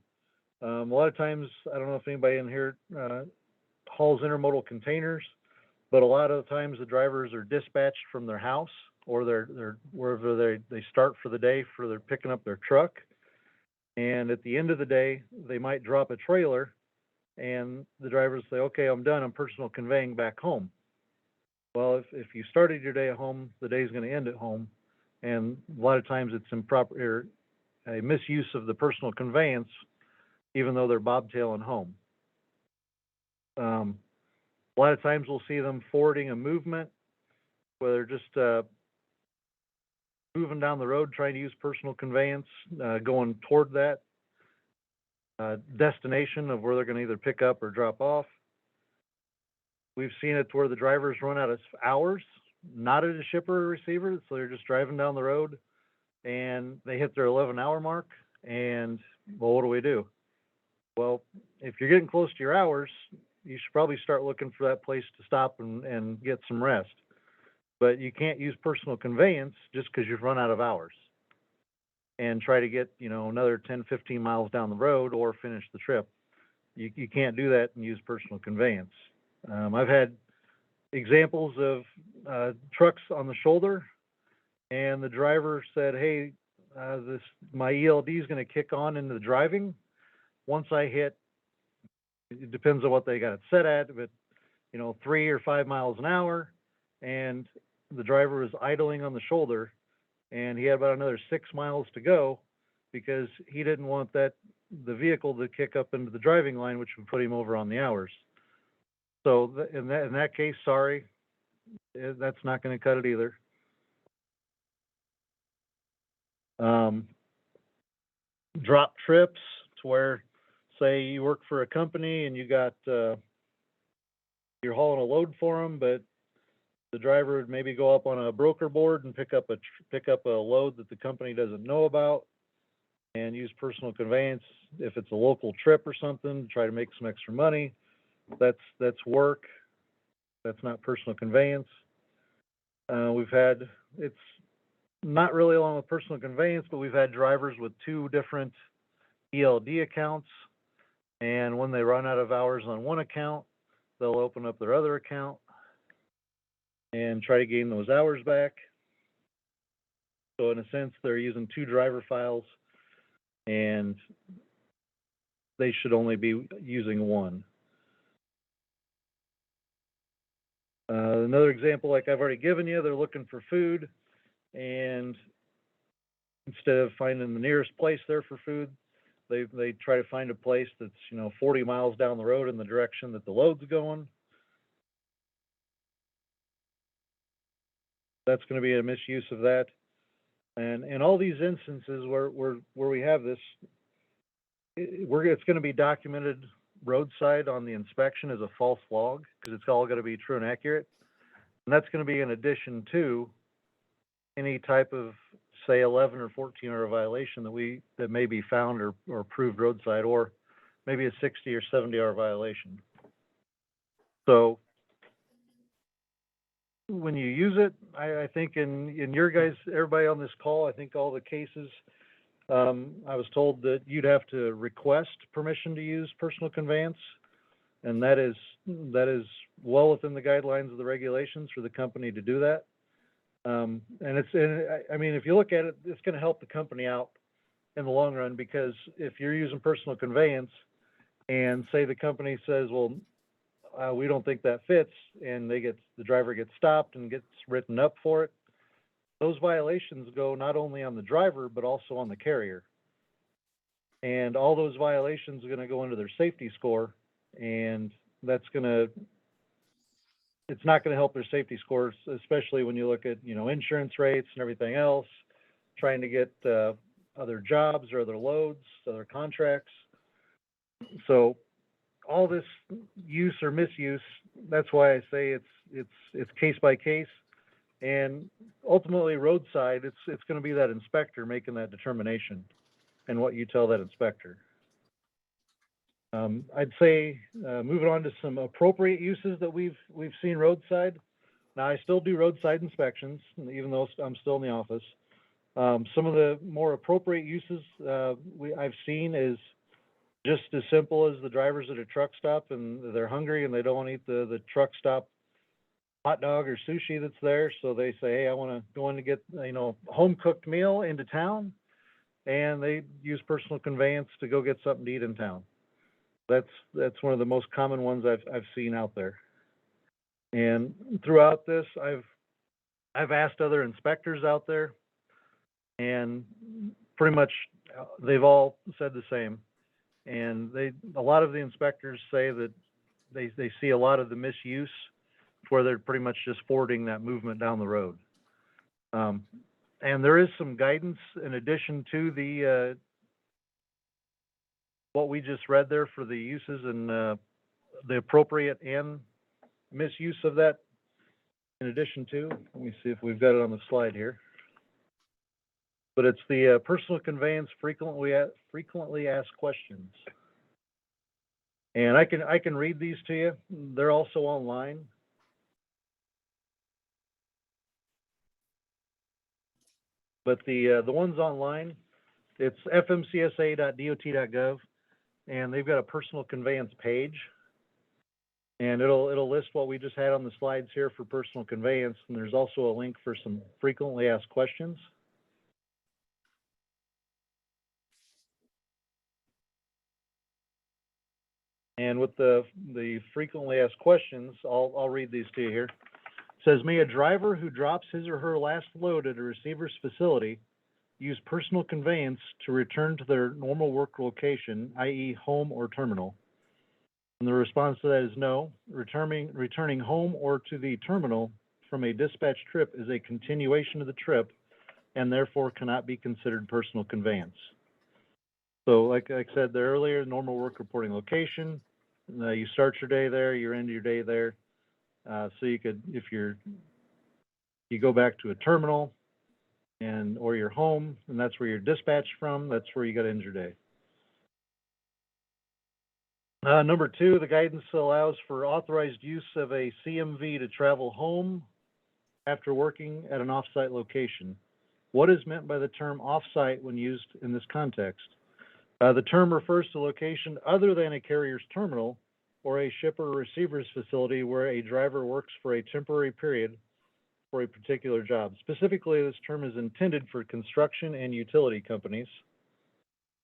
A lot of times, I don't know if anybody in here hauls intermodal containers, but a lot of the times the drivers are dispatched from their house or they're wherever they start for the day for their picking up their truck. And at the end of the day, they might drop a trailer and the drivers say, okay, I'm done, I'm personal conveying back home. Well, if you started your day at home, the day is going to end at home. And a lot of times it's improper, or a misuse of the personal conveyance, even though they're bobtailing home. A lot of times we'll see them forwarding a movement, where they're just moving down the road, trying to use personal conveyance, going toward that destination of where they're going to either pick up or drop off. We've seen it where the drivers run out of hours, not at a shipper or receiver, so they're just driving down the road and they hit their 11-hour mark, and well, what do? Well, if you're getting close to your hours, you should probably start looking for that place to stop and get some rest. But you can't use personal conveyance just because you've run out of hours and try to get, another 10, 15 miles down the road or finish the trip. You can't do that and use personal conveyance. I've had examples of trucks on the shoulder, and the driver said, hey, my ELD is going to kick on into the driving once I hit, it depends on what they got it set at, but 3 or 5 miles an hour, and the driver was idling on the shoulder, and he had about another 6 miles to go because he didn't want the vehicle to kick up into the driving line, which would put him over on the hours. So in that case, sorry, that's not going to cut it either. Drop trips to where, say you work for a company and you got you're hauling a load for them, but the driver would maybe go up on a broker board and pick up a load that the company doesn't know about. and use personal conveyance if it's a local trip or something, try to make some extra money. That's work. That's not personal conveyance. It's not really along with personal conveyance, but we've had drivers with 2 different ELD accounts, and when they run out of hours on one account, they'll open up their other account and try to gain those hours back. So in a sense, they're using 2 driver files, and they should only be using one. Another example, like I've already given you, they're looking for food, and instead of finding the nearest place there for food, they try to find a place that's 40 miles down the road in the direction that the load's going. That's going to be a misuse of that. And in all these instances where we have this, it's going to be documented roadside on the inspection as a false log, because it's all going to be true and accurate. And that's going to be in addition to any type of, say, 11 or 14-hour violation that may be found or proved roadside, or maybe a 60 or 70-hour violation. So when you use it, I think in your guys, everybody on this call, I think all the cases, I was told that you'd have to request permission to use personal conveyance, and that is well within the guidelines of the regulations for the company to do that. And I mean, if you look at it, it's going to help the company out in the long run, because if you're using personal conveyance and say the company says, well, we don't think that fits, and the driver gets stopped and gets written up for it, those violations go not only on the driver, but also on the carrier. And all those violations are going to go into their safety score, and it's not going to help their safety scores, especially when you look at, insurance rates and everything else, trying to get other jobs or other loads, other contracts. So all this use or misuse, that's why I say it's case by case. And ultimately, roadside, it's going to be that inspector making that determination and what you tell that inspector. I'd say moving on to some appropriate uses that we've seen roadside. Now, I still do roadside inspections, even though I'm still in the office. Some of the more appropriate uses I've seen is just as simple as the drivers at a truck stop and they're hungry and they don't want to eat the truck stop hot dog or sushi that's there, so they say, hey, I want to go in to get home cooked meal into town, and they use personal conveyance to go get something to eat in town. That's one of the most common ones I've seen out there. And throughout this, I've asked other inspectors out there, and pretty much they've all said the same. And a lot of the inspectors say that they see a lot of the misuse where they're pretty much just forwarding that movement down the road. And there is some guidance in addition to the what we just read there for the uses and the appropriate and misuse of that. In addition to, let me see if we've got it on the slide here. But it's the personal conveyance frequently asked questions. And I can read these to you. They're also online. But the ones online, it's fmcsa.dot.gov, and they've got a personal conveyance page, and it'll list what we just had on the slides here for personal conveyance, and there's also a link for some frequently asked questions. And with the frequently asked questions, I'll read these to you here. It says, may a driver who drops his or her last load at a receiver's facility use personal conveyance to return to their normal work location, i.e. home or terminal? And the response to that is no. Returning home or to the terminal from a dispatch trip is a continuation of the trip and therefore cannot be considered personal conveyance. So like I said there earlier, normal work reporting location, you start your day there, you end your day there. So you could, if you go back to a terminal or your home, and that's where you're dispatched from, that's where you got to end your day. Number 2, the guidance allows for authorized use of a CMV to travel home after working at an offsite location. What is meant by the term offsite when used in this context? The term refers to location other than a carrier's terminal or a shipper or receiver's facility where a driver works for a temporary period for a particular job. Specifically, this term is intended for construction and utility companies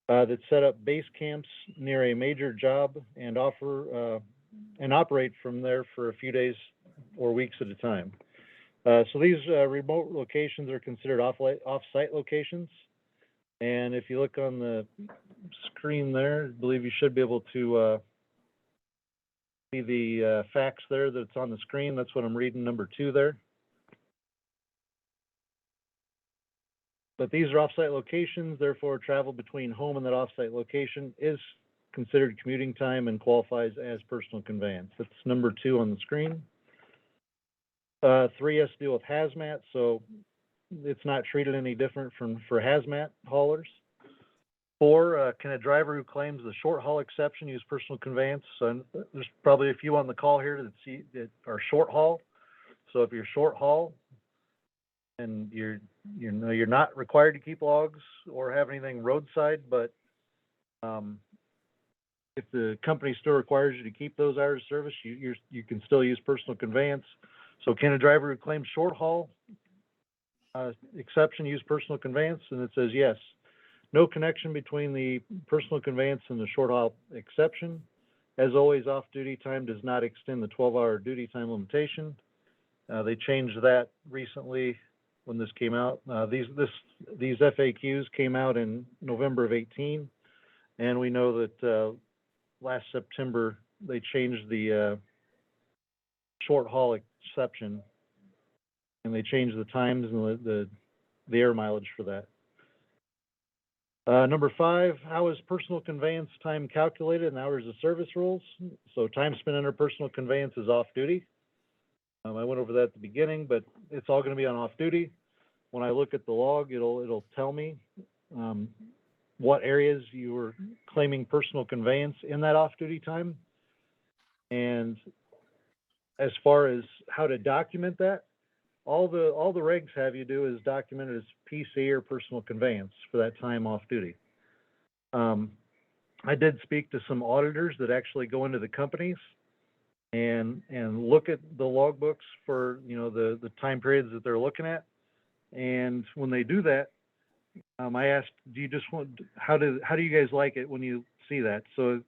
that set up base camps near a major job and operate from there for a few days or weeks at a time. So these remote locations are considered off-site locations. And if you look on the screen there, I believe you should be able to see the facts there that's on the screen. That's what I'm reading, number 2 there. But these are off-site locations, therefore travel between home and that off-site location is considered commuting time and qualifies as personal conveyance. That's number 2 on the screen. 3 has to deal with hazmat, so it's not treated any different for hazmat haulers. 4, can a driver who claims the short haul exception use personal conveyance? So there's probably a few on the call here that are short haul. So if you're short haul and you're not required to keep logs or have anything roadside, but if the company still requires you to keep those hours of service, you can still use personal conveyance. So can a driver who claims short haul exception use personal conveyance? And it says yes. No connection between the personal conveyance and the short haul exception. As always, off-duty time does not extend the 12-hour duty time limitation. They changed that recently when this came out. These FAQs came out in November of 18, and we know that last September they changed the short haul exception, and they changed the times and the air mileage for that. Number 5, how is personal conveyance time calculated in hours of service rules? So time spent under personal conveyance is off-duty. I went over that at the beginning, but it's all going to be on off-duty. When I look at the log, it'll tell me what areas you were claiming personal conveyance in that off-duty time. And as far as how to document that, all the regs have you do is document it as PC or personal conveyance for that time off duty. I did speak to some auditors that actually go into the companies and look at the logbooks for the time periods that they're looking at. And when they do that, I asked, how do you guys like it when you see that? So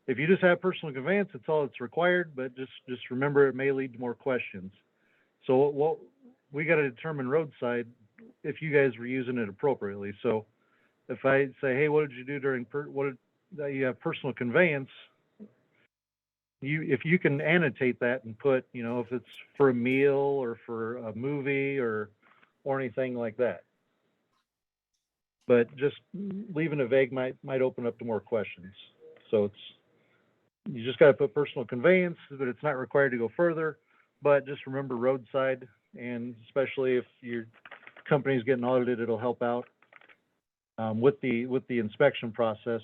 if you just have personal conveyance, that's all that's required, but just remember it may lead to more questions. So what we got to determine roadside if you guys were using it appropriately. So if I say, hey, what did you do during you have personal conveyance? If you can annotate that and put, if it's for a meal or for a movie or anything like that. But just leaving it vague might open up to more questions. So you just got to put personal conveyance, but it's not required to go further. But just remember roadside, and especially if your company's getting audited, it'll help out with the inspection process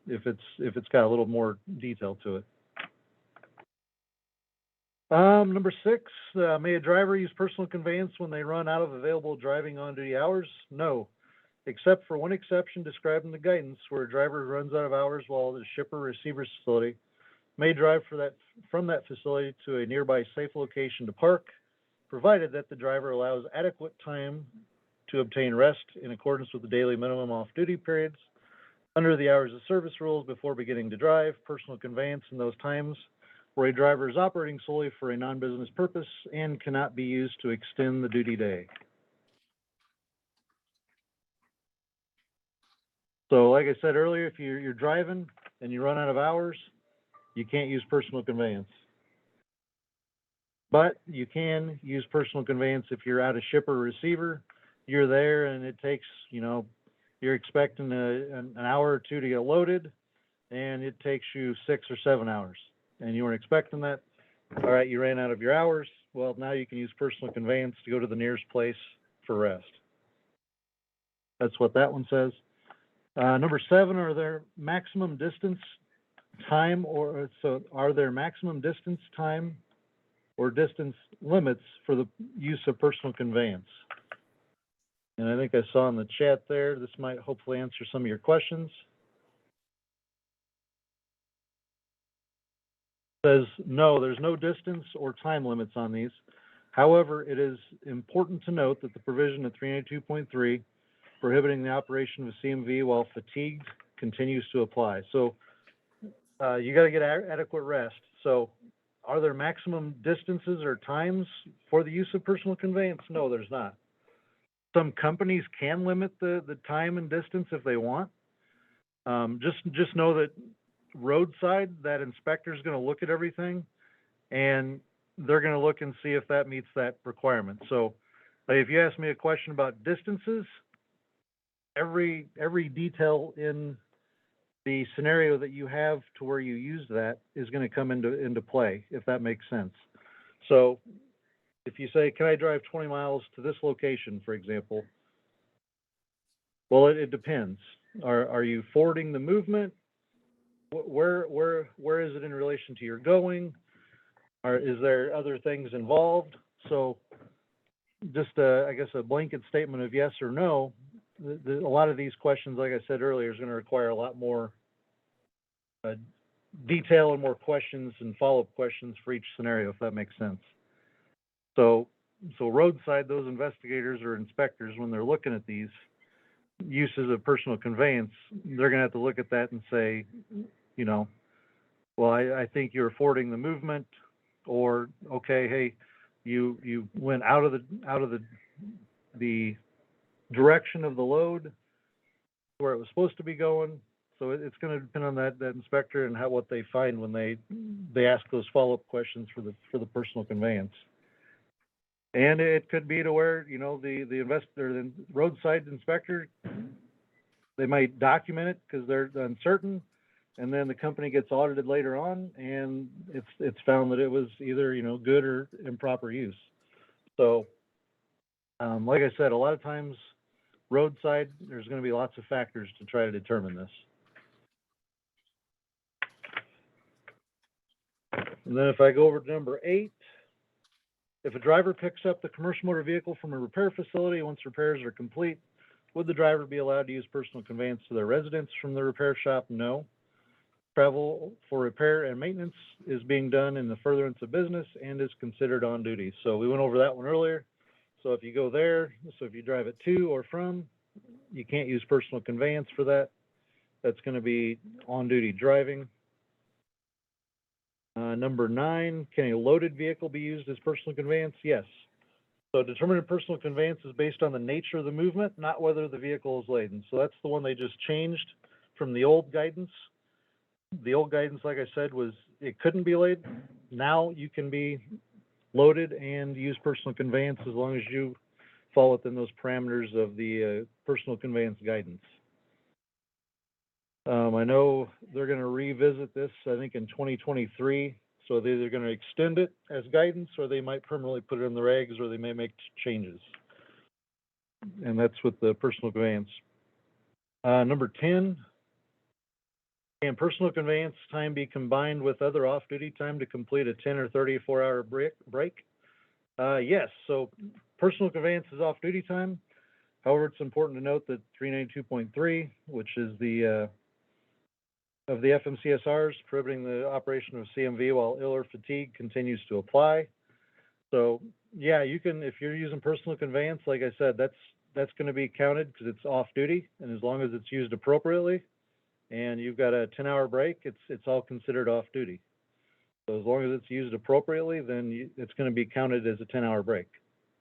if it's got a little more detail to it. Number 6, may a driver use personal conveyance when they run out of available driving on-duty hours? No, except for one exception described in the guidance, where a driver runs out of hours while at a shipper receiver's facility may drive from that facility to a nearby safe location to park, provided that the driver allows adequate time to obtain rest in accordance with the daily minimum off-duty periods under the hours of service rules before beginning to drive. Personal conveyance in those times where a driver is operating solely for a non-business purpose and cannot be used to extend the duty day. So like I said earlier, if you're driving and you run out of hours, you can't use personal conveyance. But you can use personal conveyance if you're out of shipper or receiver. You're there and it takes, you're expecting an hour or two to get loaded, and it takes you 6 or 7 hours. And you weren't expecting that. All right, you ran out of your hours. Well, now you can use personal conveyance to go to the nearest place for rest. That's what that one says. Number 7, are there maximum distance, time, or so are there maximum distance, time, or distance limits for the use of personal conveyance? And I think I saw in the chat there, this might hopefully answer some of your questions. Says, no, there's no distance or time limits on these. However, it is important to note that the provision of 392.3 prohibiting the operation of a CMV while fatigued continues to apply. So you got to get adequate rest. So are there maximum distances or times for the use of personal conveyance? No, there's not. Some companies can limit the time and distance if they want. Just know that roadside, that inspector is going to look at everything and they're going to look and see if that meets that requirement. So if you ask me a question about distances, every detail in the scenario that you have to where you use that is going to come into play, if that makes sense. So if you say, can I drive 20 miles to this location, for example? Well, it depends. Are you forwarding the movement? Where is it in relation to your going? Or is there other things involved? So just I guess a blanket statement of yes or no. A lot of these questions, like I said earlier, is going to require a lot more detail and more questions and follow-up questions for each scenario, if that makes sense. So roadside, those investigators or inspectors, when they're looking at these uses of personal conveyance, they're going to have to look at that and say, you know, well, I think you're forwarding the movement, or okay, hey, you went out of the direction of the load where it was supposed to be going. So it's going to depend on that inspector and what they find when they ask those follow-up questions for the personal conveyance. And it could be to where, you know, the roadside inspector, they might document it because they're uncertain, and then the company gets audited later on, and it's found that it was either, you know, good or improper use. So, like I said, a lot of times roadside, there's going to be lots of factors to try to determine this. And then if I go over to number 8, if a driver picks up the commercial motor vehicle from a repair facility, once repairs are complete, would the driver be allowed to use personal conveyance to their residence from the repair shop? No. Travel for repair and maintenance is being done in the furtherance of business and is considered on duty. So we went over that one earlier. So if you go there, so if you drive it to or from, you can't use personal conveyance for that. That's going to be on duty driving. Number 9, can a loaded vehicle be used as personal conveyance? Yes. So determining personal conveyance is based on the nature of the movement, not whether the vehicle is laden. So that's the one they just changed from the old guidance. The old guidance, like I said, was it couldn't be laden. Now you can be loaded and use personal conveyance as long as you fall within those parameters of the personal conveyance guidance. I know they're going to revisit this, I think, in 2023. So they're either going to extend it as guidance, or they might permanently put it in the regs, or they may make changes. And that's with the personal conveyance. Number 10, can personal conveyance time be combined with other off-duty time to complete a 10 or 34-hour break? Yes. So personal conveyance is off-duty time. However, it's important to note that 392.3, which is the of the FMCSRs prohibiting the operation of CMV while ill or fatigued, continues to apply. So yeah, you can, if you're using personal conveyance, like I said, that's going to be counted because it's off duty, and as long as it's used appropriately and you've got a 10-hour break, it's all considered off duty. So as long as it's used appropriately, then it's going to be counted as a 10-hour break,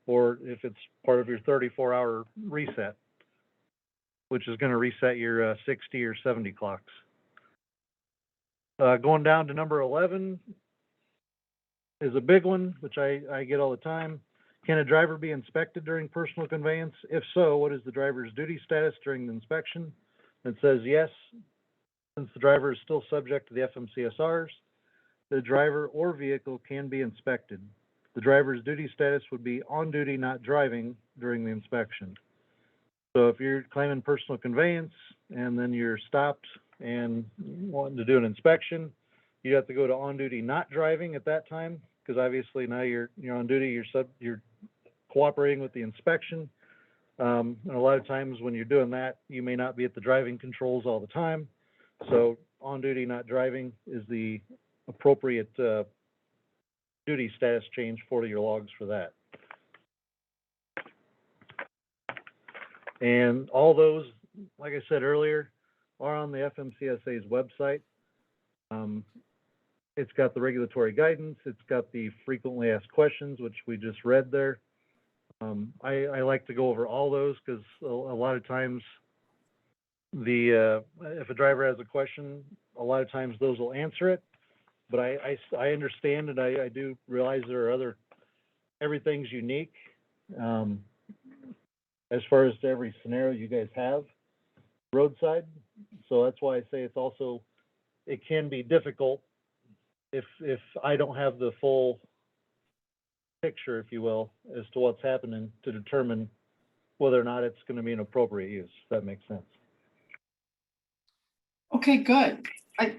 or if it's part of your 34-hour reset, which is going to reset your 60 or 70 clocks. Going down to number 11 is a big one, which I get all the time. Can a driver be inspected during personal conveyance? If so, what is the driver's duty status during the inspection? It says yes, since the driver is still subject to the FMCSRs, the driver or vehicle can be inspected. The driver's duty status would be on duty, not driving during the inspection. So if you're claiming personal conveyance and then you're stopped and wanting to do an inspection, you have to go to on duty not driving at that time, because obviously now you're on duty, you're cooperating with the inspection. And a lot of times when you're doing that, you may not be at the driving controls all the time. So on duty not driving is the appropriate duty status change for your logs for that. And all those, like I said earlier, are on the FMCSA's website. It's got the regulatory guidance. It's got the frequently asked questions, which we just read there. I like to go over all those because a lot of times if a driver has a question, a lot of times those will answer it. But I understand and I do realize there are everything's unique. As far as to every scenario you guys have roadside. So that's why I say it can be difficult if I don't have the full picture, if you will, as to what's happening to determine whether or not it's going to be an appropriate use, if that makes sense. Okay, good.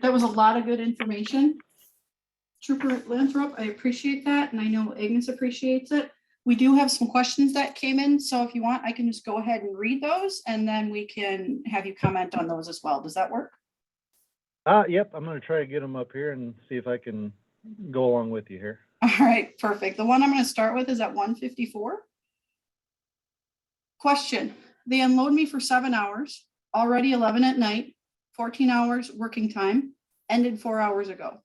That was a lot of good information. Trooper Lathrop, I appreciate that, and I know Agnes appreciates it. We do have some questions that came in, so if you want, I can just go ahead and read those, and then we can have you comment on those as well. Does that work? Yep, I'm going to try to get them up here and see if I can go along with you here. All right, perfect. The one I'm going to start with is at 154. Question, they unload me for 7 hours, already 11 at night, 14 hours working time, ended 4 hours ago.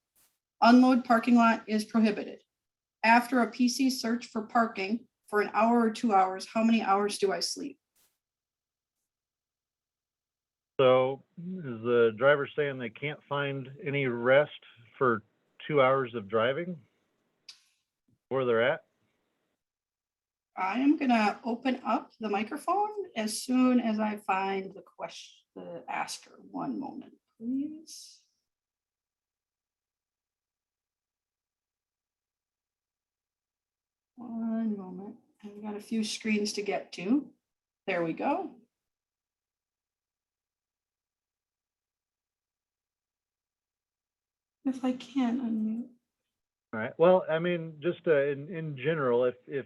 Unload parking lot is prohibited. After a PC search for parking for an hour or 2 hours, how many hours do I sleep? So is the driver saying they can't find any rest for 2 hours of driving where they're at? I am gonna open up the microphone as soon as I find the question, the asker. One moment, please. One moment. I've got a few screens to get to. There we go. If I can unmute. All right. Well, I mean, just in general, if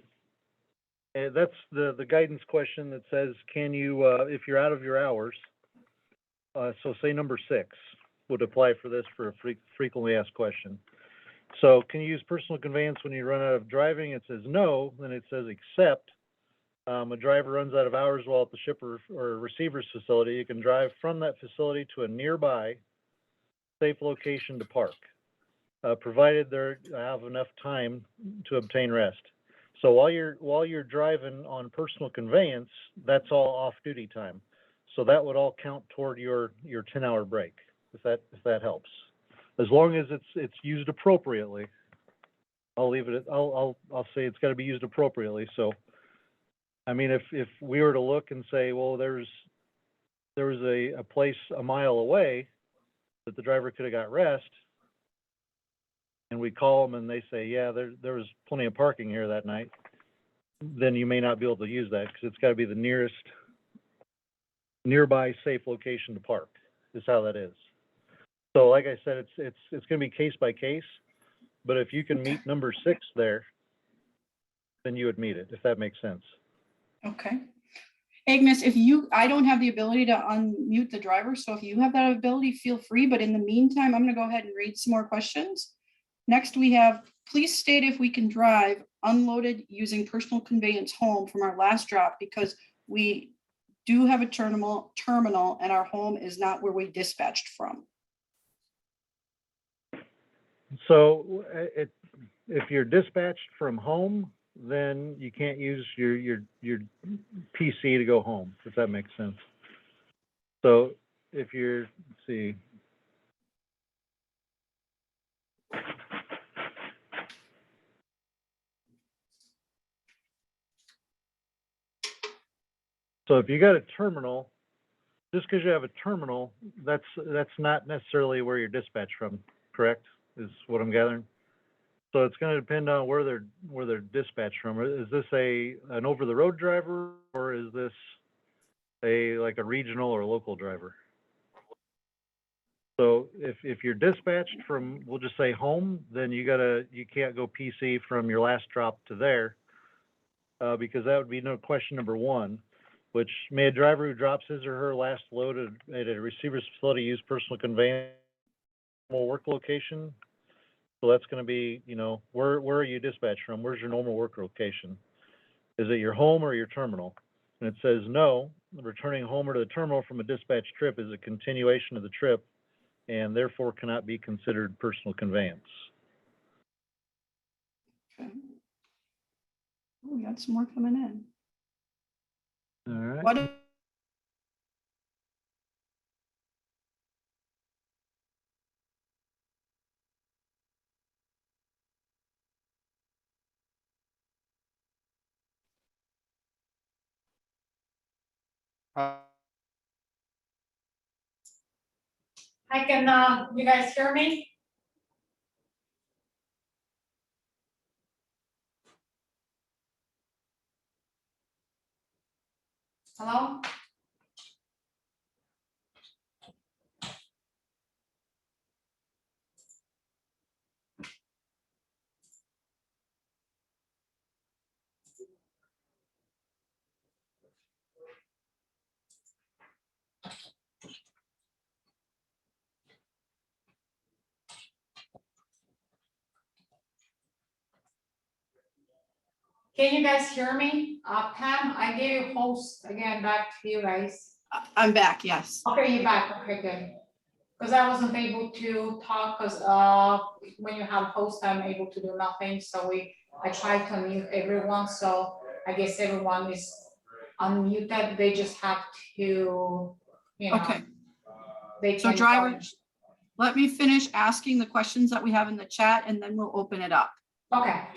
that's the guidance question that says, can you, if you're out of your hours, so say number 6 would apply for this for a frequently asked question. So can you use personal conveyance when you run out of driving? It says no, then it says except a driver runs out of hours while at the shipper or receiver's facility, you can drive from that facility to a nearby safe location to park, provided they have enough time to obtain rest. So while you're driving on personal conveyance, that's all off-duty time. So that would all count toward your 10-hour break, if that helps. As long as it's used appropriately. I'll leave it at, I'll say it's got to be used appropriately. So I mean, if we were to look and say, well, there was a place a mile away that the driver could have got rest, and we call them and they say, yeah, there was plenty of parking here that night, then you may not be able to use that because it's got to be the nearby safe location to park, is how that is. So like I said, it's going to be case by case, but if you can meet number 6 there, then you would meet it, if that makes sense. Okay. Agnes, I don't have the ability to unmute the driver, so if you have that ability, feel free. But in the meantime, I'm going to go ahead and read some more questions. Next, we have, please state if we can drive unloaded using personal conveyance home from our last drop, because we do have a terminal and our home is not where we dispatched from. So if you're dispatched from home, then you can't use your PC to go home, if that makes sense. So if you're, let's see. So if you got a terminal, just because you have a terminal, that's not necessarily where you're dispatched from, correct? Is what I'm gathering. So it's going to depend on where they're dispatched from. Is this an over-the-road driver, or is this like a regional or local driver. So if you're dispatched from, we'll just say home, then you can't go PC from your last drop to there, because that would be question number one, which may a driver who drops his or her last load at a receiver's facility use personal conveyance work location. So that's going to be, where are you dispatched from? Where's your normal work location? Is it your home or your terminal? And it says no, returning home or to the terminal from a dispatch trip is a continuation of the trip and therefore cannot be considered personal conveyance. Okay. Oh, we got some more coming in. All right. What? I can, you guys hear me? Hello? Can you guys hear me? Pam, I gave you host again back to you guys. I'm back, yes. Okay, you're back, okay, good. Because I wasn't able to talk, because when you have host, I'm able to do nothing, so I tried to unmute everyone, so I guess everyone is unmuted, they just have to, Okay, they so can. drivers, let me finish asking the questions that we have in the chat and then we'll open it up. Okay,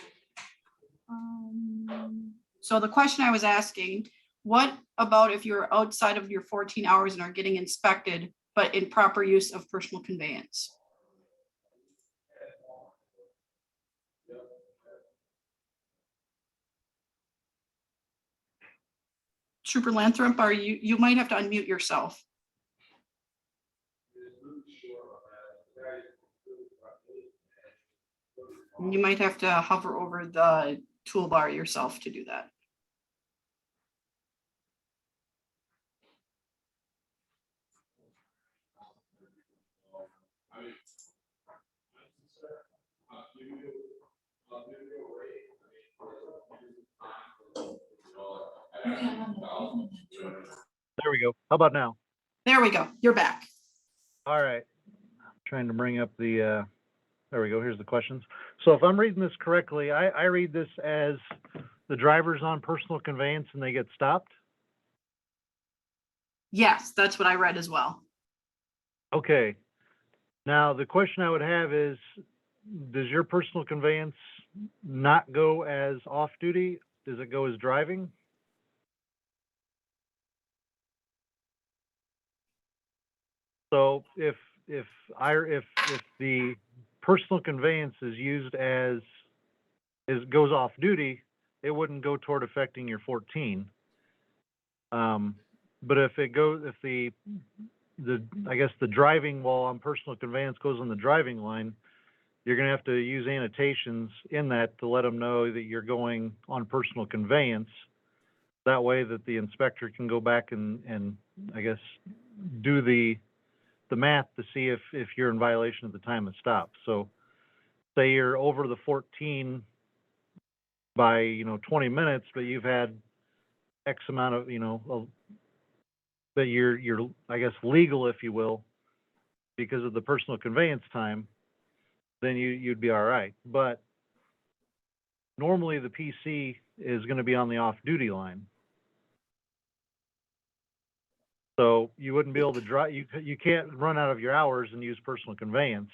So the question I was asking, what about if you're outside of your 14 hours and are getting inspected, but in proper use of personal conveyance? Trooper Lathrop, you might have to unmute yourself. You might have to hover over the toolbar yourself to do that. There we go. How about now? There we go. You're back. All right. Trying to bring up the, there we go. Here's the questions. So if I'm reading this correctly, I read this as the driver's on personal conveyance and they get stopped. Yes, that's what I read as well. Okay. Now, the question I would have is, does your personal conveyance not go as off-duty? Does it go as driving? So if the personal conveyance is used goes off duty, it wouldn't go toward affecting your 14. But if the I guess the driving while on personal conveyance goes on the driving line, you're going to have to use annotations in that to let them know that you're going on personal conveyance. That way that the inspector can go back and I guess do the math to see if you're in violation of the time of stop. So say you're over the 14 by 20 minutes, but you've had X amount of that you're I guess legal, if you will, because of the personal conveyance time, then you'd be all right. But normally the PC is going to be on the off-duty line, so you wouldn't be able to drive. You can't run out of your hours and use personal conveyance,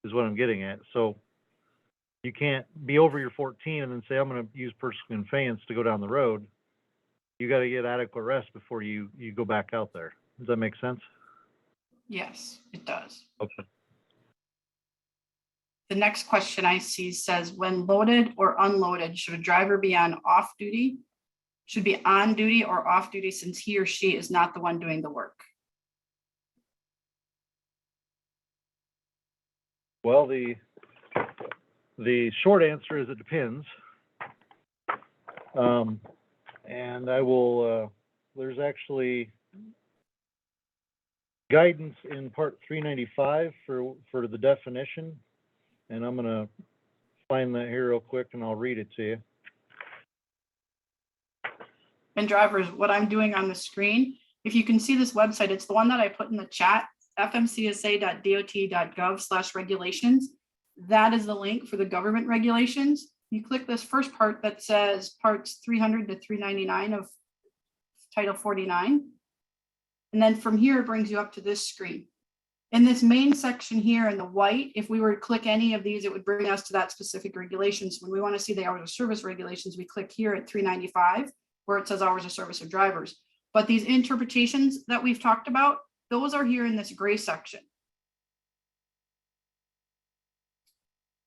is what I'm getting at. So you can't be over your 14 and then say, I'm going to use personal conveyance to go down the road. You got to get adequate rest before you go back out there. Does that make sense? Yes, it does. Okay. The next question I see says, when loaded or unloaded, should a driver be on off duty? should be on duty or off duty since he or she is not the one doing the work? Well, the short answer is it depends. And I will, there's actually guidance in part 395 for the definition. And I'm gonna find that here real quick and I'll read it to you. And drivers, what I'm doing on the screen, if you can see this website, it's the one that I put in the chat, fmcsa.dot.gov/regulations. That is the link for the government regulations. You click this first part that says parts 300 to 399 of Title 49. And then from here, it brings you up to this screen. In this main section here in the white, if we were to click any of these, it would bring us to that specific regulations. When we want to see the hours of service regulations, we click here at 395, where it says hours of service of drivers. But these interpretations that we've talked about, those are here in this gray section.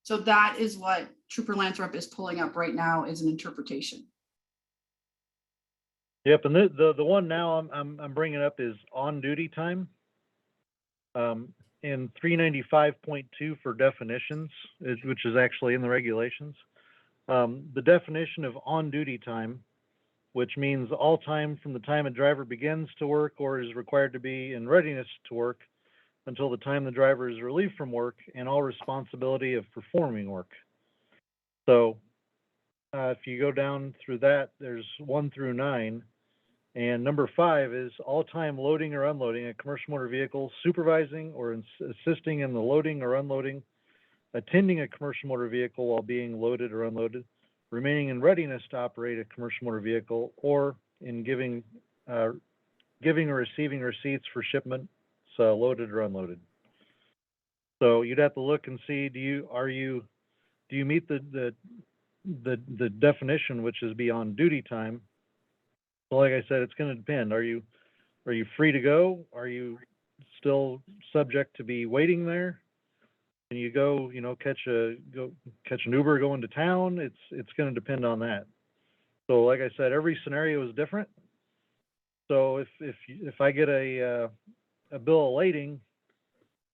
So that is what Trooper Lathrop is pulling up right now is an interpretation. Yep, and the one now I'm bringing up is on duty time. In 395.2 for definitions, which is actually in the regulations. The definition of on duty time, which means all time from the time a driver begins to work or is required to be in readiness to work until the time the driver is relieved from work and all responsibility of performing work. So if you go down through that, there's 1 through 9. And number 5 is all time loading or unloading a commercial motor vehicle, supervising or assisting in the loading or unloading, attending a commercial motor vehicle while being loaded or unloaded, remaining in readiness to operate a commercial motor vehicle, or in giving or receiving receipts for shipment, loaded or unloaded. So you'd have to look and see, do you meet the definition, which is beyond duty time? So like I said, it's going to depend. Are you free to go? Are you still subject to be waiting there? Can you go, catch an Uber going to town? It's going to depend on that. So like I said, every scenario is different. So if I get a bill of lading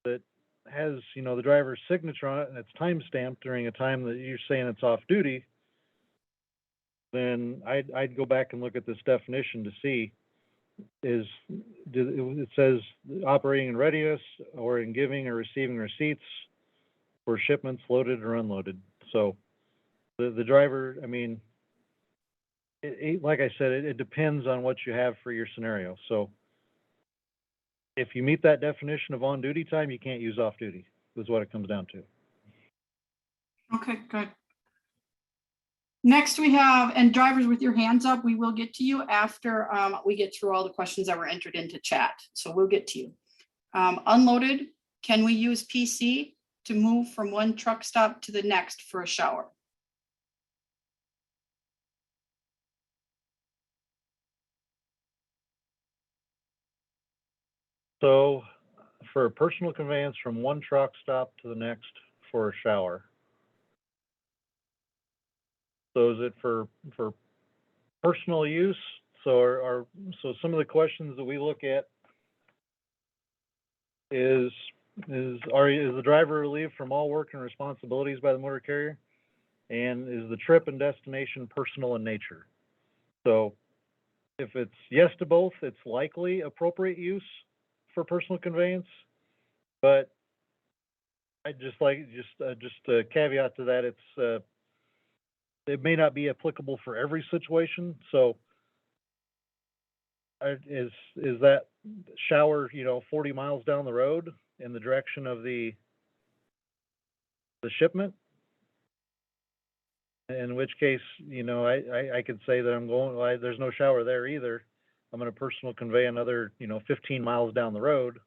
that has, the driver's signature on it and it's time stamped during a time that you're saying it's off duty, then I'd go back and look at this definition to see it says operating in readiness or in giving or receiving receipts for shipments loaded or unloaded. So the driver, I mean, like I said, it depends on what you have for your scenario. So if you meet that definition of on duty time, you can't use off duty, is what it comes down to. Okay, good. Next we have, and drivers with your hands up, we will get to you after we get through all the questions that were entered into chat. So we'll get to you. Unloaded, can we use PC to move from one truck stop to the next for a shower? So for a personal conveyance from one truck stop to the next for a shower. So is it for personal use? So so some of the questions that we look at is the driver relieved from all work and responsibilities by the motor carrier? And is the trip and destination personal in nature? So if it's yes to both, it's likely appropriate use for personal conveyance, but I just a caveat to that, it may not be applicable for every situation. So is that shower 40 miles down the road in the direction of the shipment? In which case, I could say that I'm going, there's no shower there either. I'm going to personal convey another 15 miles down the road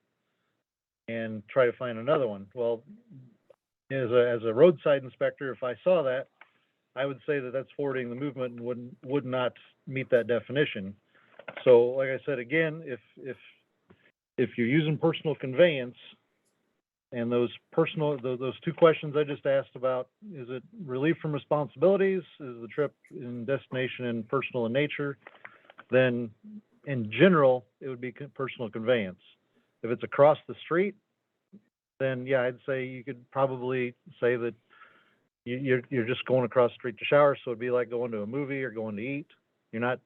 and try to find another one. Well, as a roadside inspector, if I saw that, I would say that that's forwarding the movement and would not meet that definition. So like I said, again, if you're using personal conveyance and those two questions I just asked about, is it relief from responsibilities? Is the trip and destination and personal in nature? then in general, it would be personal conveyance. If it's across the street, then yeah, I'd say you could probably say that you're just going across the street to shower, so it'd be like going to a movie or going to eat. You're not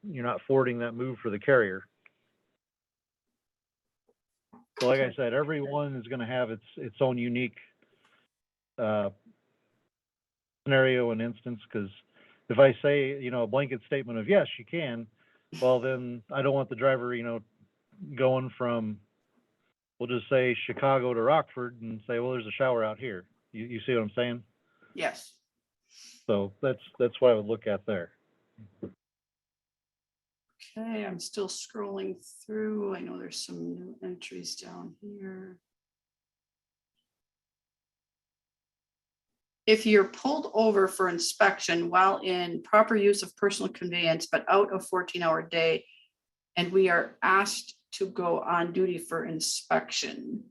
forwarding that move for the carrier. So like I said, everyone is going to have its own unique scenario and instance. Because if I say, a blanket statement of yes, you can, well, then I don't want the driver, going from, we'll just say Chicago to Rockford and say, well, there's a shower out here. You see what I'm saying? Yes. So that's what I would look at there. Okay, I'm still scrolling through. I know there's some new entries down here. If you're pulled over for inspection while in proper use of personal conveyance, but out of 14-hour day, and we are asked to go on duty for inspection,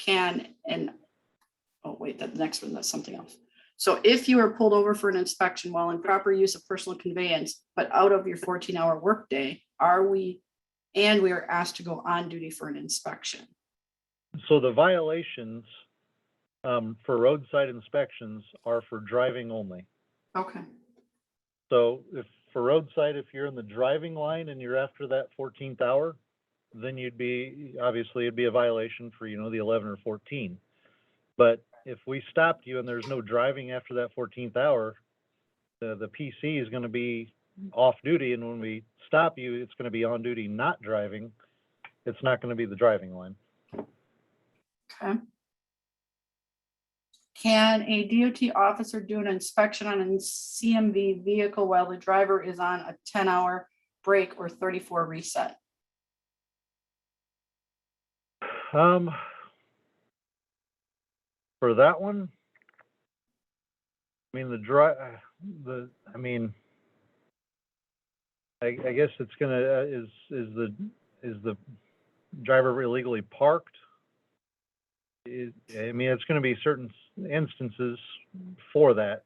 oh wait, that next one, that's something else. So if you are pulled over for an inspection while in proper use of personal conveyance, but out of your 14-hour workday, we are asked to go on duty for an inspection. So the violations for roadside inspections are for driving only. Okay. So if for roadside, if you're in the driving line and you're after that 14th hour, then it'd be a violation for, the 11 or 14. But if we stopped you and there's no driving after that 14th hour, the PC is going to be off duty. And when we stop you, it's going to be on duty, not driving. It's not going to be the driving line. Okay. Can a DOT officer do an inspection on a CMV vehicle while the driver is on a 10-hour break or 34 reset? For that one, I mean, I guess it's gonna is the driver illegally parked? It's going to be certain instances for that.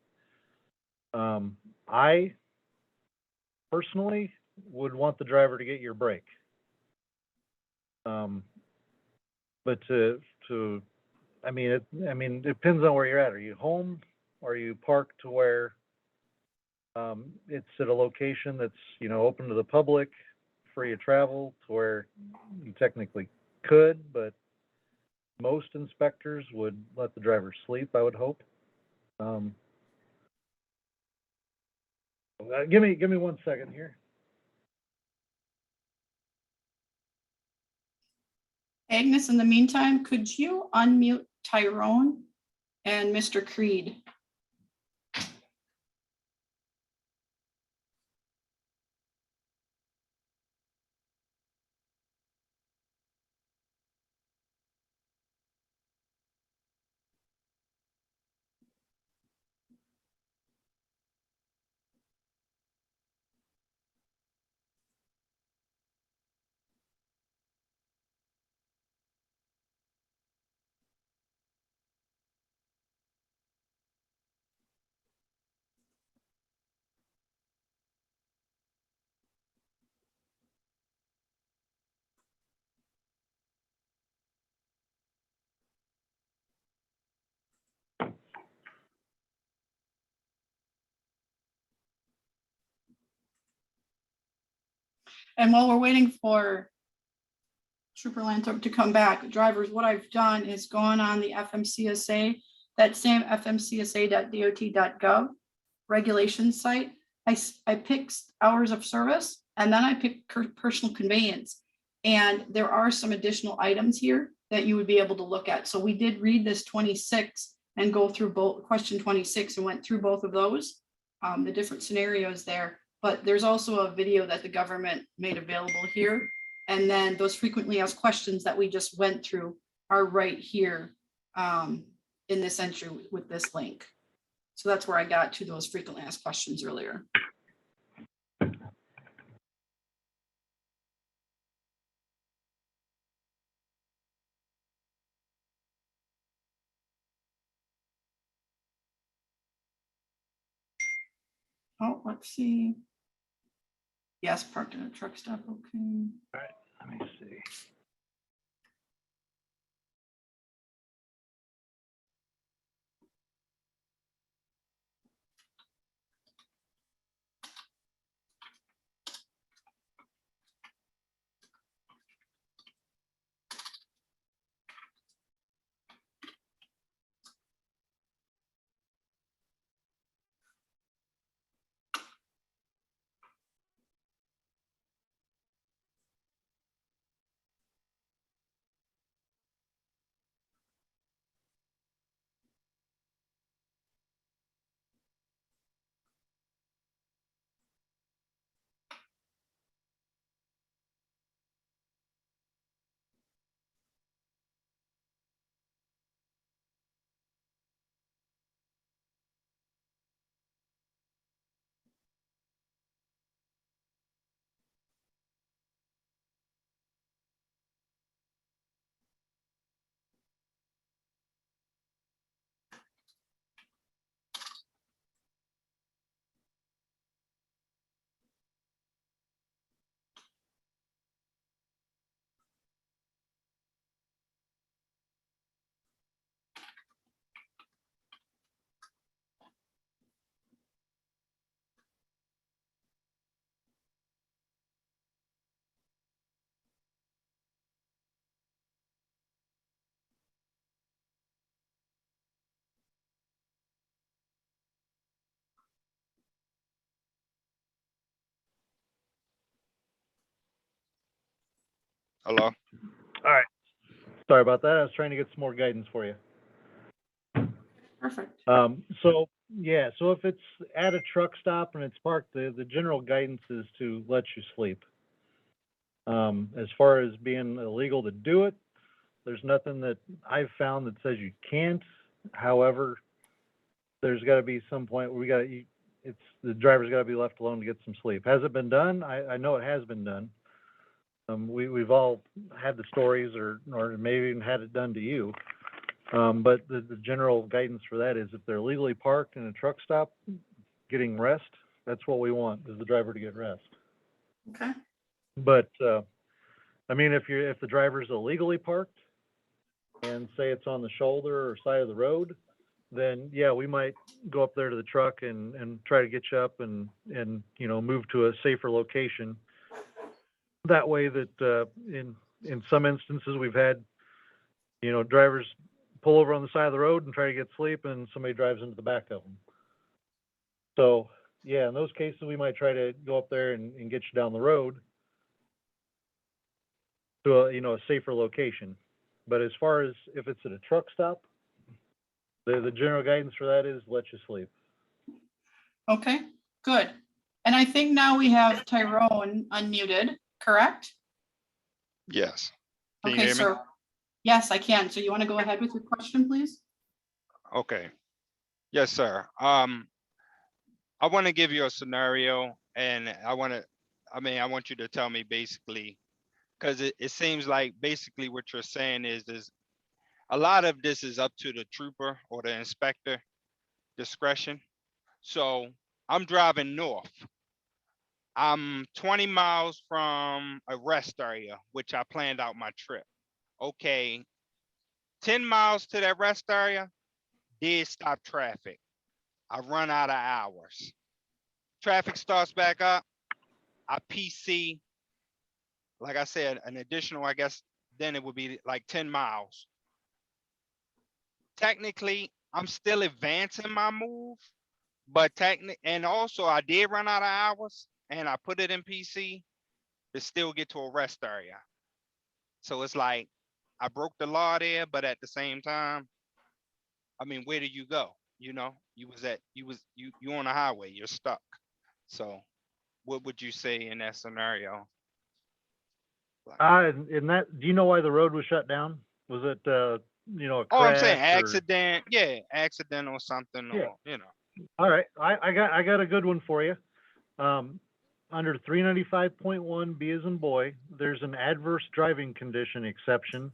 I personally would want the driver to get your break. But it depends on where you're at. Are you home? Are you parked to where it's at a location that's, open to the public, free of travel, to where you technically could, but most inspectors would let the driver sleep, I would hope. Give me 1 second here. Agnes, in the meantime, could you unmute Tyrone and Mr. Creed? And while we're waiting for Trooper Lanthrop to come back, drivers, what I've done is gone on the FMCSA, that same fmcsa.dot.gov regulations site. I picked hours of service, and then I picked personal conveyance. And there are some additional items here that you would be able to look at. So we did read this 26 and go through both question 26 and went through both of those, the different scenarios there. But there's also a video that the government made available here. And then those frequently asked questions that we just went through are right here in this entry with this link. So that's where I got to those frequently asked questions earlier. Oh, let's see. Yes, parked in a truck stop, okay. Let me see. Hello? All right. Sorry about that. I was trying to get some more guidance for you. Perfect. So yeah, so if it's at a truck stop and it's parked, the general guidance is to let you sleep. As far as being illegal to do it, there's nothing that I've found that says you can't. However, there's got to be some point where the driver's got to be left alone to get some sleep. Has it been done? I know it has been done. We've all had the stories or maybe even had it done to you. But the general guidance for that is if they're legally parked in a truck stop, getting rest, that's what we want, is the driver to get rest. Okay. But, I mean, if the driver's illegally parked and say it's on the shoulder or side of the road, then yeah, we might go up there to the truck and try to get you up and, you know, move to a safer location. That way that, in some instances, we've had, you know, drivers pull over on the side of the road and try to get sleep and somebody drives into the back of them. So yeah, in those cases, we might try to go up there and get you down the road to a, you know, a safer location. But as far as if it's at a truck stop, the general guidance for that is let you sleep. Okay, good. And I think now we have Tyrone unmuted, correct? Yes. Can you Okay, hear me? sir. Yes, I can. So you want to go ahead with your question, please? Okay. Yes, sir. I want to give you a scenario and I want you to tell me basically, because it seems like basically what you're saying is a lot of this is up to the trooper or the inspector discretion. So I'm driving north. I'm 20 miles from a rest area, which I planned out my trip. Okay, 10 miles to that rest area, did stop traffic. I run out of hours. Traffic starts back up. I PC, like I said, an additional, I guess, then it would be like 10 miles. Technically, I'm still advancing my move, but and also I did run out of hours and I put it in PC to still get to a rest area. So it's like I broke the law there, but at the same time, I mean, where do you go? You know, you on a highway, you're stuck. So what would you say in that scenario? In that, do you know why the road was shut down? Was it, you know, a Oh, I'm saying crash or? accident, yeah, accident or something, Yeah. or you know. All right, I got a good one for you. Under 395.1 B as in boy, there's an adverse driving condition exception,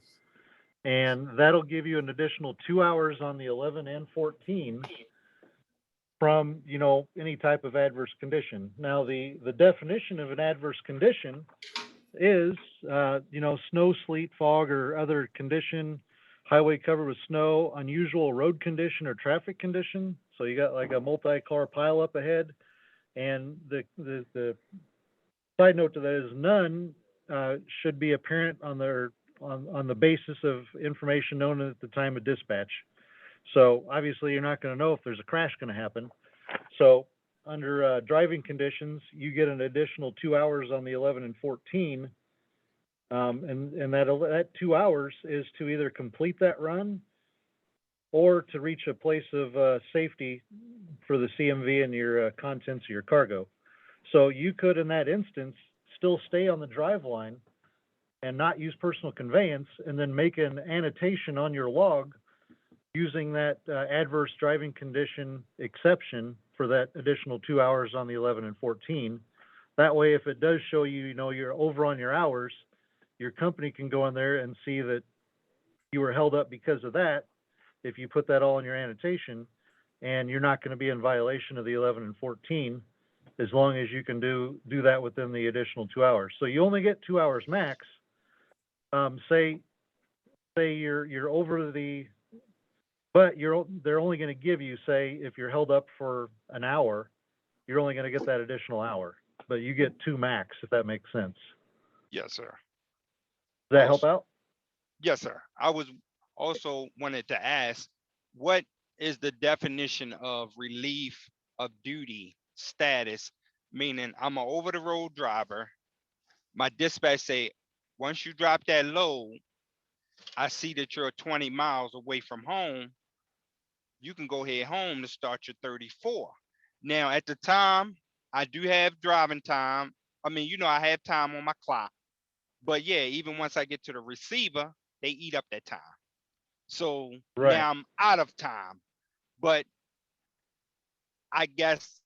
and that'll give you an additional 2 hours on the 11 and 14 from, any type of adverse condition. Now, the definition of an adverse condition is, snow, sleet, fog, or other condition, highway covered with snow, unusual road condition or traffic condition. So you got like a multi-car pile up ahead. And the side note to that is none should be apparent on the basis of information known at the time of dispatch. So obviously you're not going to know if there's a crash going to happen. So under driving conditions, you get an additional 2 hours on the 11 and 14. And that 2 hours is to either complete that run or to reach a place of safety for the CMV and your contents of your cargo. So you could, in that instance, still stay on the drive line and not use personal conveyance, and then make an annotation on your log using that adverse driving condition exception for that additional 2 hours on the 11 and 14. That way, if it does show you, you're over on your hours, your company can go in there and see that you were held up because of that, if you put that all in your annotation, and you're not going to be in violation of the 11 and 14 as long as you can do that within the additional 2 hours. So you only get 2 hours max. Say you're over but they're only going to give you, say, if you're held up for an hour, you're only going to get that additional hour, but you get 2 max, if that makes sense. Yes, sir. Does that help out? Yes, sir. I was also wanted to ask, what is the definition of relief of duty status? Meaning I'm an over the road driver. My dispatch say, once you drop that load, I see that you're 20 miles away from home. You can go ahead home to start your 34. Now, at the time, I do have driving time. I mean, I have time on my clock. But yeah, even once I get to the receiver, they eat up that time. So Right. now I'm out of time. But I guess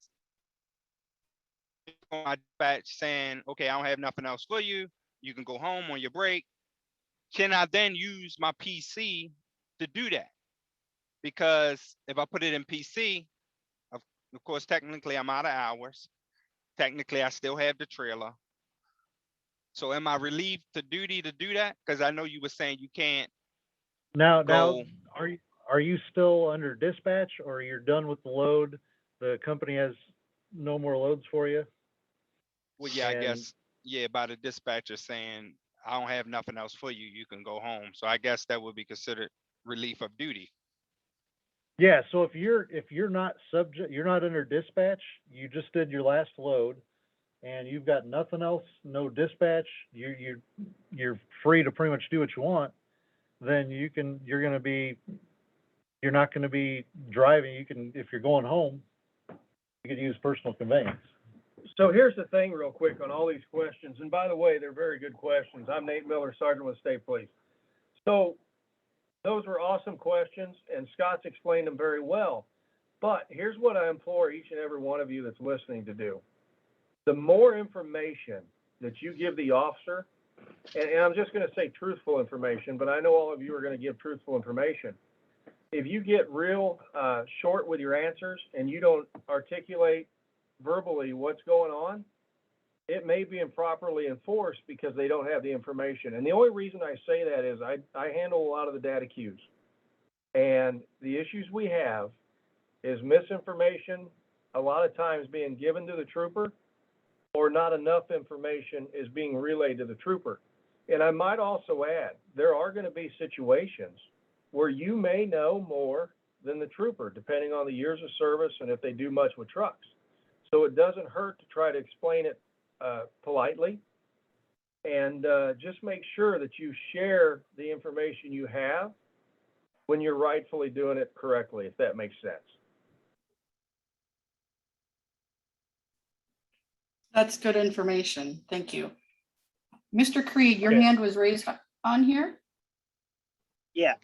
my dispatch saying, okay, I don't have nothing else for you. You can go home on your break. Can I then use my PC to do that? Because if I put it in PC, of course, technically I'm out of hours. Technically, I still have the trailer. So am I relieved to duty to do that? Because I know you were saying you can't Now, go. are you still under dispatch, or you're done with the load? The company has no more loads for you? Well, yeah, I And- guess, yeah, by the dispatcher saying, I don't have nothing else for you, you can go home. So I guess that would be considered relief of duty. Yeah, so if you're not under dispatch, you just did your last load, and you've got nothing else, no dispatch, you're free to pretty much do what you want, then you're not gonna be driving. If you're going home, you can use personal conveyance. So here's the thing real quick on all these questions, and by the way, they're very good questions. I'm Nate Miller, Sergeant with State Police. So those were awesome questions, and Scott's explained them very well. But here's what I implore each and every one of you that's listening to do. The more information that you give the officer, and I'm just going to say truthful information, but I know all of you are going to give truthful information. If you get real short with your answers and you don't articulate verbally what's going on, it may be improperly enforced because they don't have the information. And the only reason I say that is I handle a lot of the data queues. And the issues we have is misinformation, a lot of times being given to the trooper, or not enough information is being relayed to the trooper. And I might also add, there are going to be situations where you may know more than the trooper, depending on the years of service and if they do much with trucks. So it doesn't hurt to try to explain it politely, and just make sure that you share the information you have when you're rightfully doing it correctly, if that makes sense. That's good information. Thank you. Mr. Creed, your Okay. hand was raised on here? Yeah,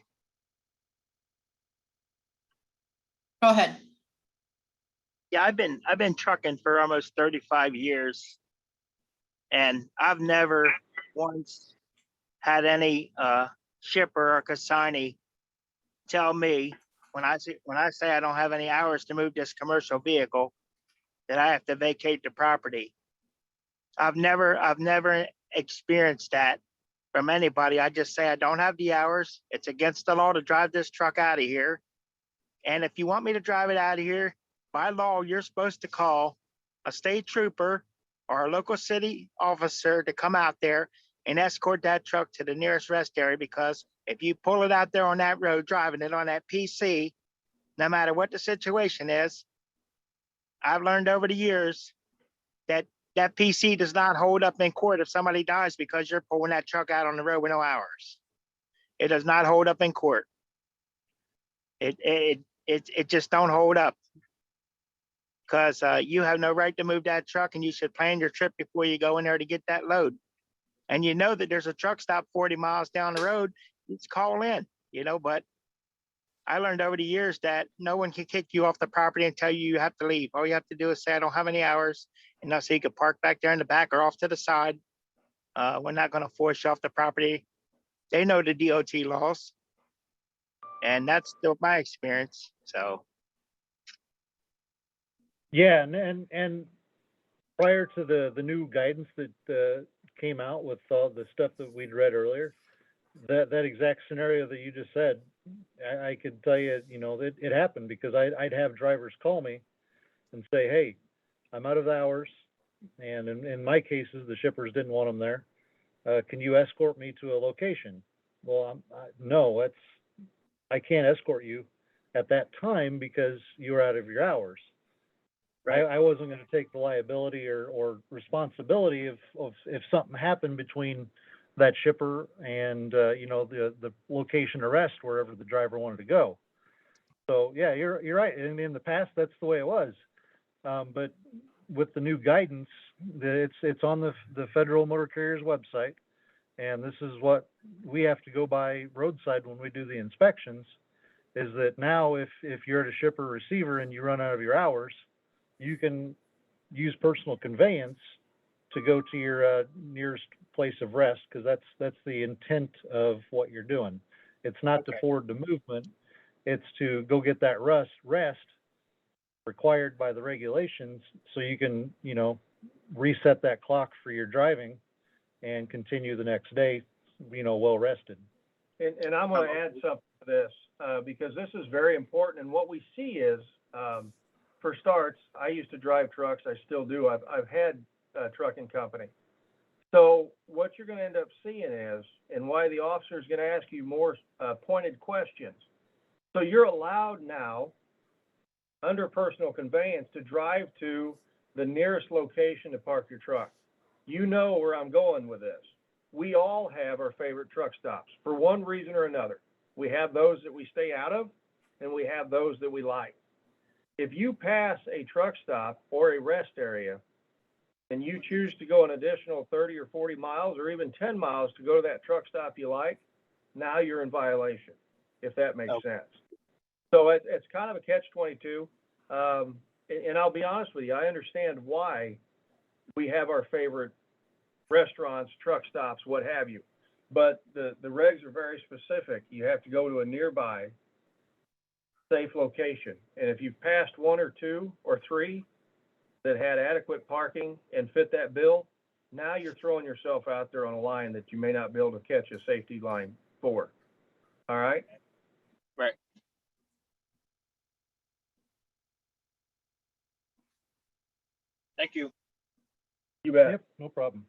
Go ahead. yeah, I've been trucking for almost 35 years, and I've never once had any shipper or consignee tell me when I say I don't have any hours to move this commercial vehicle, that I have to vacate the property. I've never experienced that from anybody. I just say I don't have the hours. It's against the law to drive this truck out of here. And if you want me to drive it out of here, by law, you're supposed to call a state trooper or a local city officer to come out there and escort that truck to the nearest rest area, because if you pull it out there on that road, driving it on that PC, no matter what the situation is, I've learned over the years that that PC does not hold up in court if somebody dies because you're pulling that truck out on the road with no hours. It does not hold up in court. It just don't hold up, because you have no right to move that truck, and you should plan your trip before you go in there to get that load. And you know that there's a truck stop 40 miles down the road, just call in, but I learned over the years that no one can kick you off the property and tell you you have to leave. All you have to do is say, I don't have any hours. And so you can park back there in the back or off to the side. We're not going to force you off the property. They know the DOT laws. And that's still my experience. So. Yeah, and prior to the new guidance that came out with all the stuff that we'd read earlier, that exact scenario that you just said, I could tell you, it happened, because I'd have drivers call me and say, hey, I'm out of hours, and in my cases, the shippers didn't want them there. Can you escort me to a location? Well, no, I can't escort you at that time because you're out of your hours. Right. I wasn't going to take the liability or responsibility of if something happened between that shipper and the location of rest wherever the driver wanted to go. So yeah, you're right. And in the past, that's the way it was. But with the new guidance, it's on the Federal Motor Carriers website, and this is what we have to go by roadside when we do the inspections. Is that now if you're at a shipper receiver and you run out of your hours, you can use personal conveyance to go to your nearest place of rest, because that's the intent of what you're doing. It's not to forward the movement, it's to go get that rest required by the regulations, so you can reset that clock for your driving and continue the next day well rested. And I'm going to add something to this because this is very important. And what we see is, for starts, I used to drive trucks. I still do. I've had a trucking company. So what you're going to end up seeing is, and why the officer is going to ask you more pointed questions. So you're allowed now, under personal conveyance, to drive to the nearest location to park your truck. You know where I'm going with this. We all have our favorite truck stops for one reason or another. We have those that we stay out of, and we have those that we like. If you pass a truck stop or a rest area and you choose to go an additional 30 or 40 miles or even 10 miles to go to that truck stop you like, now you're in violation, if that makes sense. So it's kind of a catch-22. And I'll be honest with you, I understand why we have our favorite restaurants, truck stops, what have you. But the regs are very specific. You have to go to a nearby safe location. And if you've passed one or two or three that had adequate parking and fit that bill, now you're throwing yourself out there on a line that you may not be able to catch a safety line for. All right? Right. Thank you. You bet. Yep, no problem.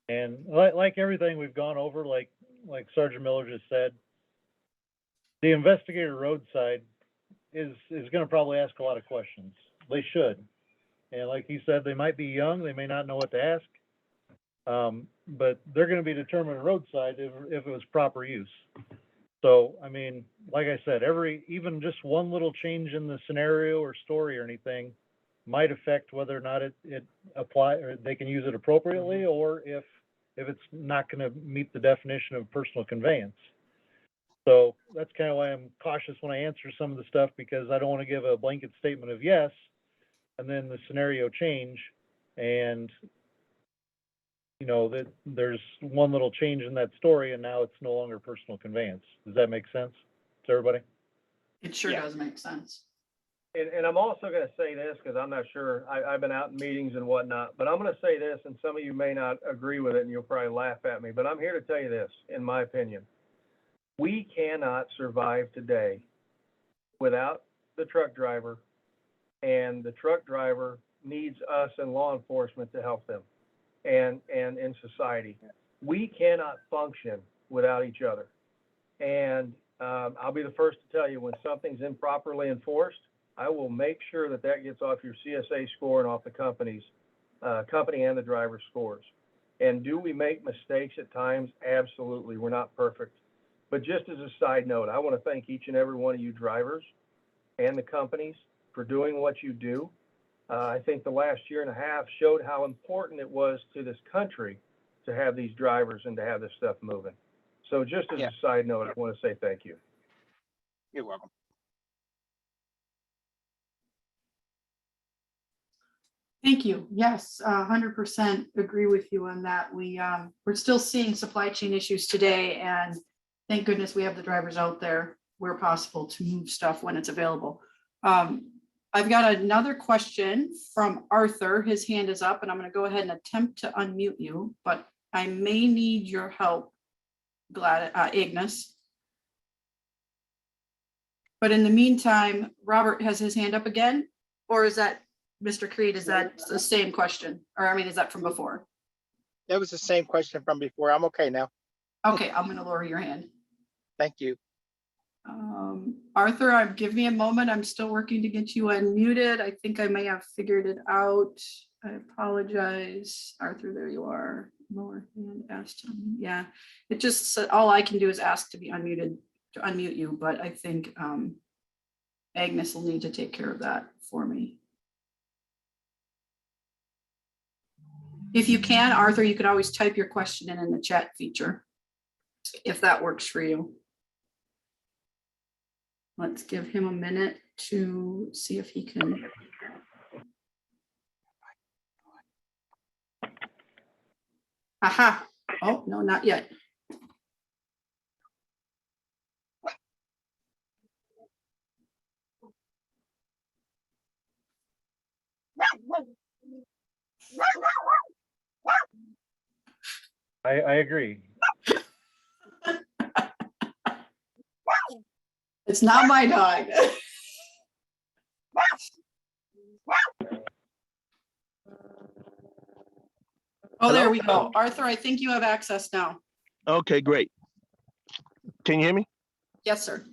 And like everything we've gone over, like Sergeant Miller just said, the investigator roadside is going to probably ask a lot of questions. They should. And like he said, they might be young, they may not know what to ask, but they're going to be determined roadside if it was proper use. So, I mean, like I said, even just one little change in the scenario or story or anything might affect whether or not it apply, or they can use it appropriately, or if it's not going to meet the definition of personal conveyance. So that's kind of why I'm cautious when I answer some of the stuff, because I don't want to give a blanket statement of yes, and then the scenario change, and that there's one little change in that story, and now it's no longer personal conveyance. Does that make sense to everybody? It sure Yeah. does make sense. And I'm also gonna say this, because I'm not sure, I've been out in meetings and whatnot, but I'm gonna say this, and some of you may not agree with it, and you'll probably laugh at me, but I'm here to tell you this, in my opinion. We cannot survive today without the truck driver, and the truck driver needs us and law enforcement to help them, and in society. We cannot function without each other. And I'll be the first to tell you, when something's improperly enforced, I will make sure that that gets off your CSA score and off the company and the driver's scores. And do we make mistakes at times? Absolutely. We're not perfect. But just as a side note, I want to thank each and every one of you drivers and the companies for doing what you do. I think the last year and a half showed how important it was to this country to have these drivers and to have this stuff moving. So just as Yeah. a side note, I want to say thank you. You're welcome. Thank you. Yes, 100% agree with you on that. We're still seeing supply chain issues today, and thank goodness we have the drivers out there where possible to move stuff when it's available. I've got another question from Arthur. His hand is up, and I'm going to go ahead and attempt to unmute you, but I may need your help, Agnes. But in the meantime, Robert has his hand up again, or is that Mr. Creed? Is that the same question? Or I mean, is that from before? That was the same question from before. I'm okay now. Okay, I'm going to lower your hand. Thank you. Arthur, give me a moment. I'm still working to get you unmuted. I think I may have figured it out. I apologize. Arthur, there you are. Lower hand asked. Yeah, it just said all I can do is ask to be unmuted, to unmute you, but I think Agnes will need to take care of that for me. If you can, Arthur, you could always type your question in the chat feature, if that works for you. Let's give him a minute to see if he can. Aha. Oh, no, not yet. I agree. It's not my dog. Oh, there we go. Arthur, I think you have access now. Okay, great. Can you hear me? Yes, sir.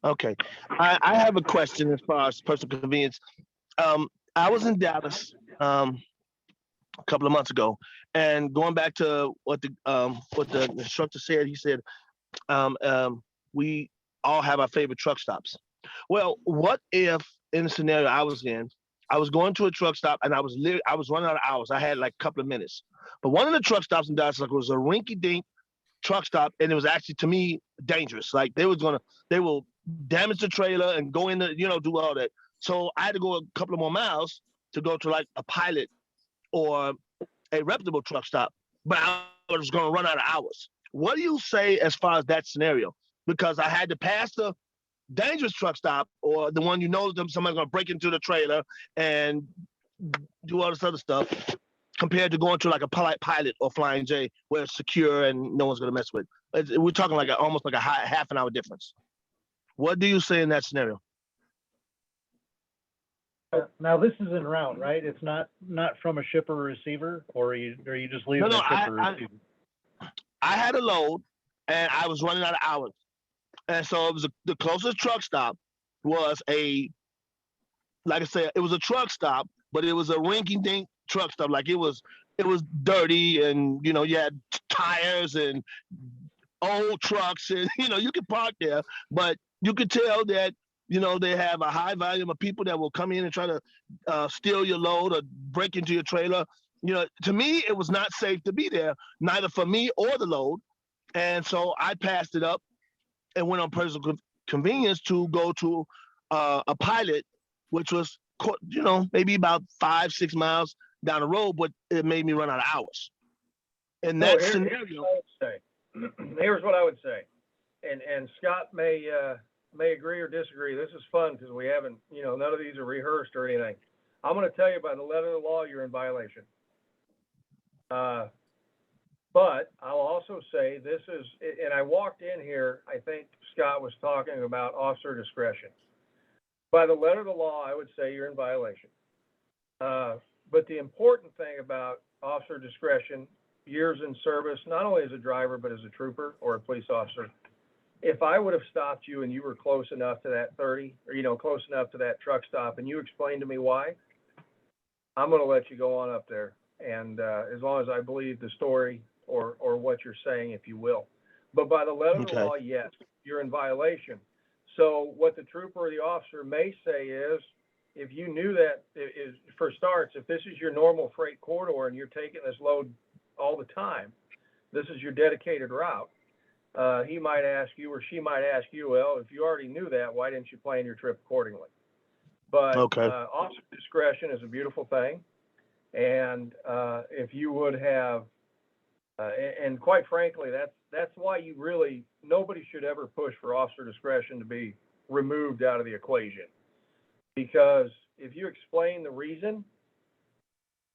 Okay. I have a question as far as personal convenience. I was in Dallas a couple of months ago, and going back to what the instructor said, he said we all have our favorite truck stops. Well, what if in the scenario I was in, I was going to a truck stop and I was running out of hours. I had like a couple of minutes, but one of the truck stops in Dallas was a rinky-dink truck stop, and it was actually, to me, dangerous. Like they will damage the trailer and go in do all that. So I had to go a couple of more miles to go to like a Pilot or a reputable truck stop, but I was going to run out of hours. What do you say as far as that scenario? Because I had to pass the dangerous truck stop, or the one somebody's going to break into the trailer and do all this other stuff, compared to going to like a Pilot or Flying J, where it's secure and no one's going to mess with. We're talking like almost like a half an hour difference. What do you say in that scenario? Now this is en route, right? It's not from a shipper or receiver, or are you just leaving No, a shipper or receiver? I had a load and I was running out of hours. And so it was the closest truck stop was like I said, it was a truck stop, but it was a rinky-dink truck stop. Like it was dirty, and you had tires and old trucks, and you could park there, but you could tell that they have a high volume of people that will come in and try to steal your load or break into your trailer. To me, it was not safe to be there, neither for me or the load. And so I passed it up and went on personal convenience to go to a Pilot, which was, maybe about 5-6 miles down the road, but it made me run out of hours. In that scenario, here's what I would say, and Scott may may agree or disagree. This is fun because we haven't, none of these are rehearsed or anything. I'm going to tell you by the letter of the law, you're in violation. But I'll also say this is, and I walked in here, I think Scott was talking about officer discretion. By the letter of the law, I would say you're in violation. But the important thing about officer discretion, years in service, not only as a driver, but as a trooper or a police officer, if I would have stopped you and you were close enough to that 30, or, close enough to that truck stop, and you explained to me why, I'm going to let you go on up there. And as long as I believe the story or what you're saying, if you will. But by the letter of the law, yes, you're in violation. So what the trooper or the officer may say is, if you knew that, for starts, if this is your normal freight corridor and you're taking this load all the time, this is your dedicated route, he might ask you or she might ask you, well, if you already knew that, why didn't you plan your trip accordingly? But officer discretion is a beautiful thing. And if you would have, and quite frankly, that's why nobody should ever push for officer discretion to be removed out of the equation. Because if you explain the reason,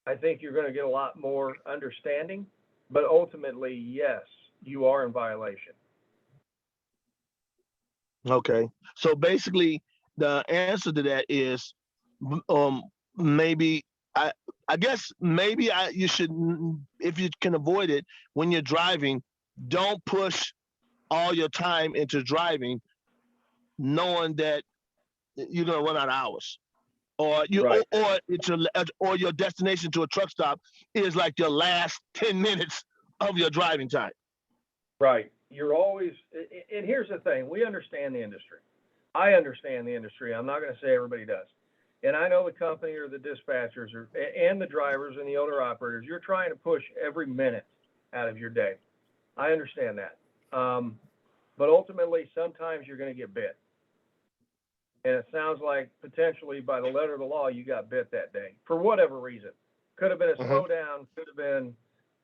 I think you're going to get a lot more understanding. But ultimately, yes, you are in violation. Okay. So basically, the answer to that is maybe I guess maybe you should, if you can avoid it when you're driving, don't push all your time into driving, knowing that you're gonna run out of hours, or or your destination to a truck stop is like your last 10 minutes of your driving time. Right. You're always, and here's the thing: we understand the industry. I understand the industry. I'm not going to say everybody does. And I know the company or the dispatchers and the drivers and the owner operators, you're trying to push every minute out of your day. I understand that. But ultimately, sometimes you're going to get bit. And it sounds like potentially by the letter of the law, you got bit that day for whatever reason. Could have been a slowdown, could have been,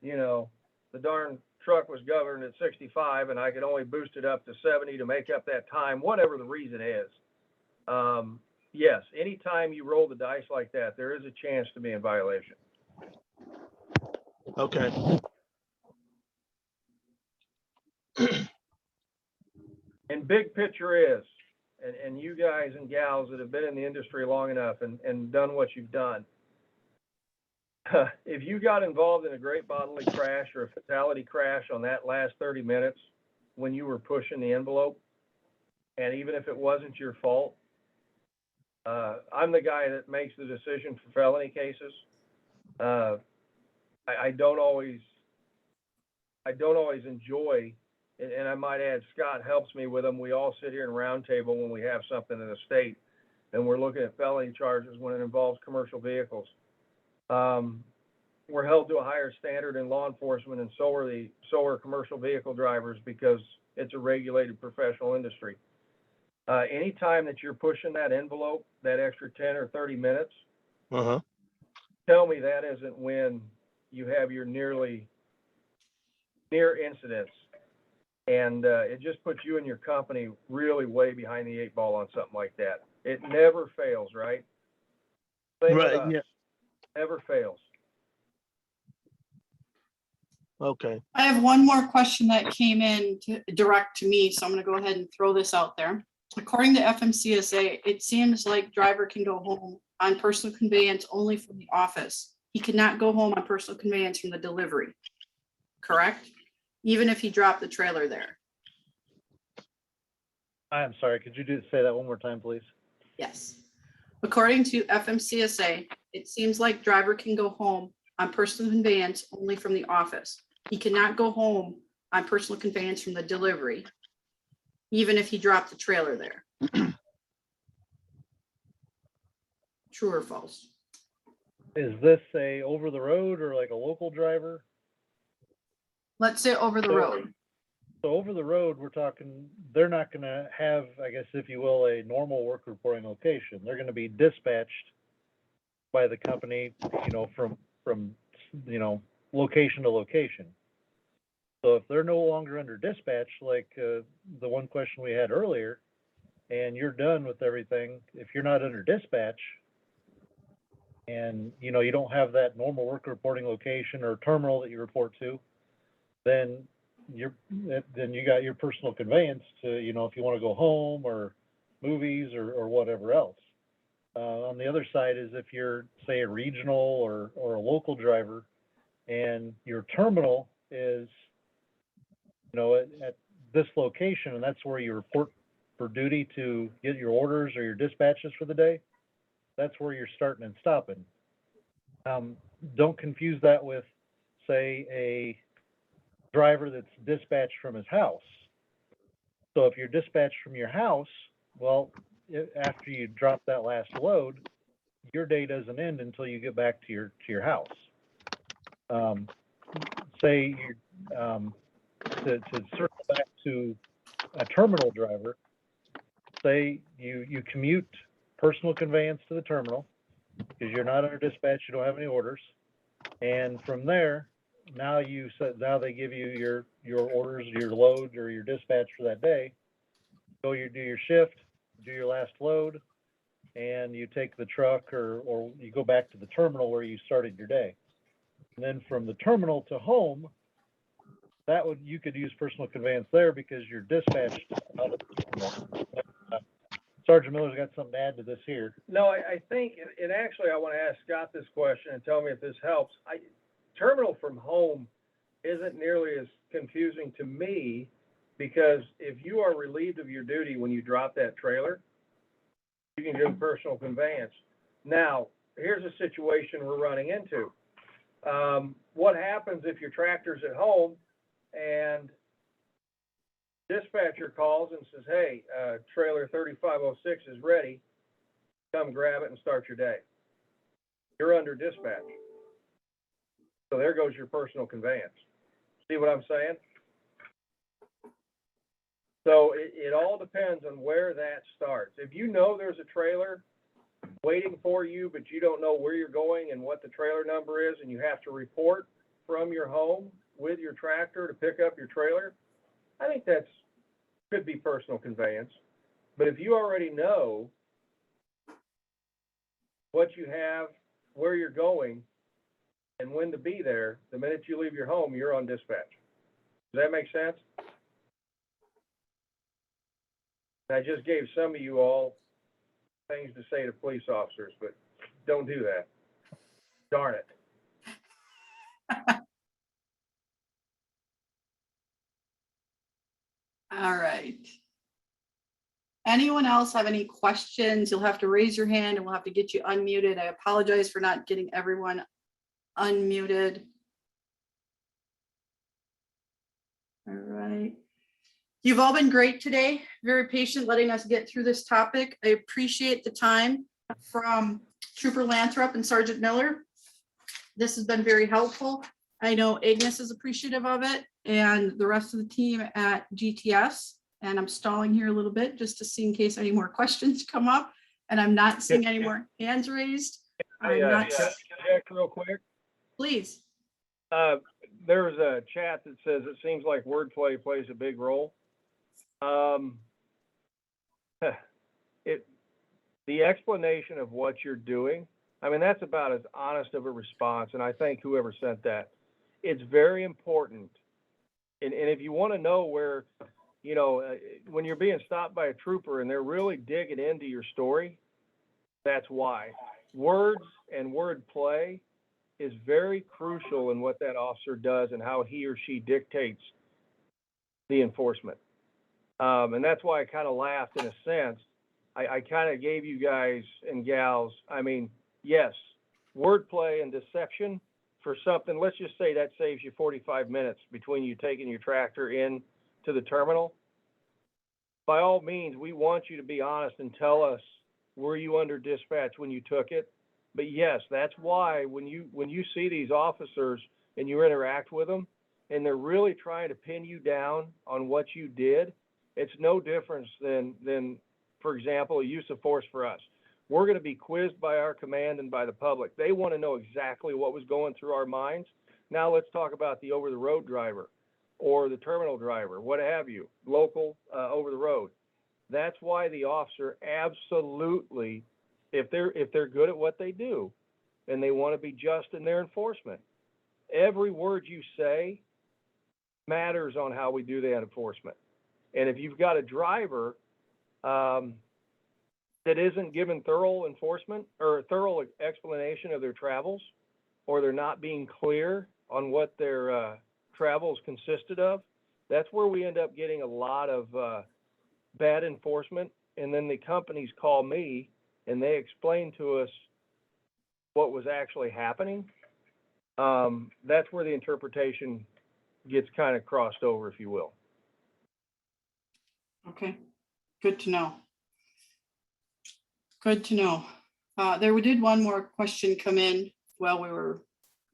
the darn truck was governed at 65 and I could only boost it up to 70 to make up that time, whatever the reason is. Yes, anytime you roll the dice like that, there is a chance to be in violation. Okay. And big picture is, and you guys and gals that have been in the industry long enough and done what you've done, if you got involved in a great bodily crash or a fatality crash on that last 30 minutes when you were pushing the envelope, and even if it wasn't your fault, I'm the guy that makes the decision for felony cases. I don't always enjoy, and I might add, Scott helps me with them. We all sit here in round table when we have something in the state, and we're looking at felony charges when it involves commercial vehicles. We're held to a higher standard in law enforcement, and so are commercial vehicle drivers, because it's a regulated professional industry. Anytime that you're pushing that envelope, that extra 10 or 30 minutes, tell me that isn't when you have your near incidents. And it just puts you and your company really way behind the 8 ball on something like that. It never fails, right? Same with us. Yeah. Never fails. Okay. I have one more question that came in direct to me, so I'm going to go ahead and throw this out there. According to FMCSA, it seems like driver can go home on personal conveyance only from the office. He cannot go home on personal conveyance from the delivery, correct? Even if he dropped the trailer there. I'm sorry, could you say that one more time, please? Yes. According to FMCSA, it seems like driver can go home on personal conveyance only from the office. He cannot go home on personal conveyance from the delivery, even if he dropped the trailer there. True or false? Is this a over the road or like a local driver? Let's say over the road. So over the road, we're talking, they're not going to have, I guess, if you will, a normal work reporting location. They're going to be dispatched by the company, from location to location. So if they're no longer under dispatch, like the one question we had earlier, and you're done with everything, if you're not under dispatch and, you know, you don't have that normal work reporting location or terminal that you report to, then you got your personal conveyance to, you know, if you want to go home or movies or whatever else. On the other side is if you're, say, a regional or a local driver and your terminal is, you know, at this location, and that's where you report for duty to get your orders or your dispatches for the day, that's where you're starting and stopping. Don't confuse that with, say, a driver that's dispatched from his house. So if you're dispatched from your house, well, after you drop that last load, your day doesn't end until you get back to your house. Say you to circle back to a terminal driver, say you commute personal conveyance to the terminal because you're not under dispatch, you don't have any orders, and from there, now they give you your orders, your load, or your dispatch for that day. Go do your shift, do your last load, and you take the truck or you go back to the terminal where you started your day. And then from the terminal to home, you could use personal conveyance there because you're dispatched out of the terminal. Sergeant Miller's got something to add to this here. No, I think, and actually I want to ask Scott this question and tell me if this helps. Terminal from home isn't nearly as confusing to me because if you are relieved of your duty when you drop that trailer, you can do personal conveyance. Now, here's a situation we're running into. What happens if your tractor's at home and dispatcher calls and says, hey, trailer 3506 is ready, come grab it and start your day? You're under dispatch. So there goes your personal conveyance. See what I'm saying? So it all depends on where that starts. If you know there's a trailer waiting for you, but you don't know where you're going and what the trailer number is, and you have to report from your home with your tractor to pick up your trailer, I think could be personal conveyance. But if you already know what you have, where you're going, and when to be there, the minute you leave your home, you're on dispatch. Does that make sense? I just gave some of you all things to say to police officers, but don't do that. Darn it. All right. Anyone else have any questions? You'll have to raise your hand and we'll have to get you unmuted. I apologize for not getting everyone unmuted. All right. You've all been great today, very patient letting us get through this topic. I appreciate the time from Trooper Lanthrop and Sergeant Miller. This has been very helpful. I know Agnes is appreciative of it and the rest of the team at GTS. And I'm stalling here a little bit just to see in case any more questions come up. And I'm not seeing any more hands raised. Jack, real quick. Please. There was a chat that says it seems like wordplay plays a big role. The explanation of what you're doing, I mean, that's about as honest of a response, and I thank whoever sent that. It's very important. And if you want to know where, you know, when you're being stopped by a trooper and they're really digging into your story, that's why. Words and word play is very crucial in what that officer does and how he or she dictates the enforcement. And that's why I kind of laughed in a sense. I kind of gave you guys and gals, I mean, yes, wordplay and deception for something, let's just say that saves you 45 minutes between you taking your tractor in to the terminal. By all means, we want you to be honest and tell us, were you under dispatch when you took it? But yes, that's why when you see these officers and you interact with them and they're really trying to pin you down on what you did, it's no difference than, for example, a use of force for us. We're going to be quizzed by our command and by the public. They want to know exactly what was going through our minds. Now let's talk about the over-the-road driver or the terminal driver, what have you, local, over the road. That's why the officer absolutely, if they're good at what they do and they want to be just in their enforcement, every word you say matters on how we do that enforcement. And if you've got a driver that isn't given thorough enforcement or thorough explanation of their travels, or they're not being clear on what their travels consisted of, that's where we end up getting a lot of bad enforcement. And then the companies call me and they explain to us what was actually happening. That's where the interpretation gets kind of crossed over, if you will. Okay, good to know. Good to know. There did one more question come in while we were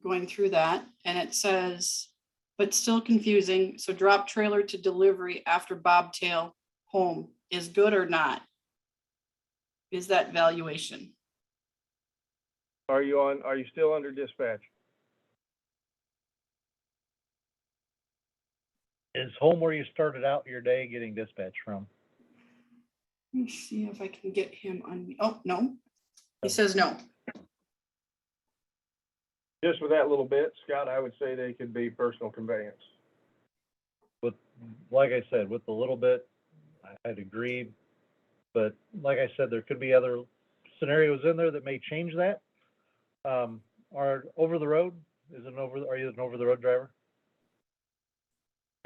going through that, and it says, but still confusing, so drop trailer to delivery after bobtail home is good or not? Is that valuation? Are you still under dispatch? Is home where you started out your day getting dispatched from? Let me see if I can get him on. Oh, no. He says no. Just with that little bit, Scott, I would say they could be personal conveyance. With, like I said, with the little bit, I'd agree. But like I said, there could be other scenarios in there that may change that. Are over the road? Are you an over the road driver?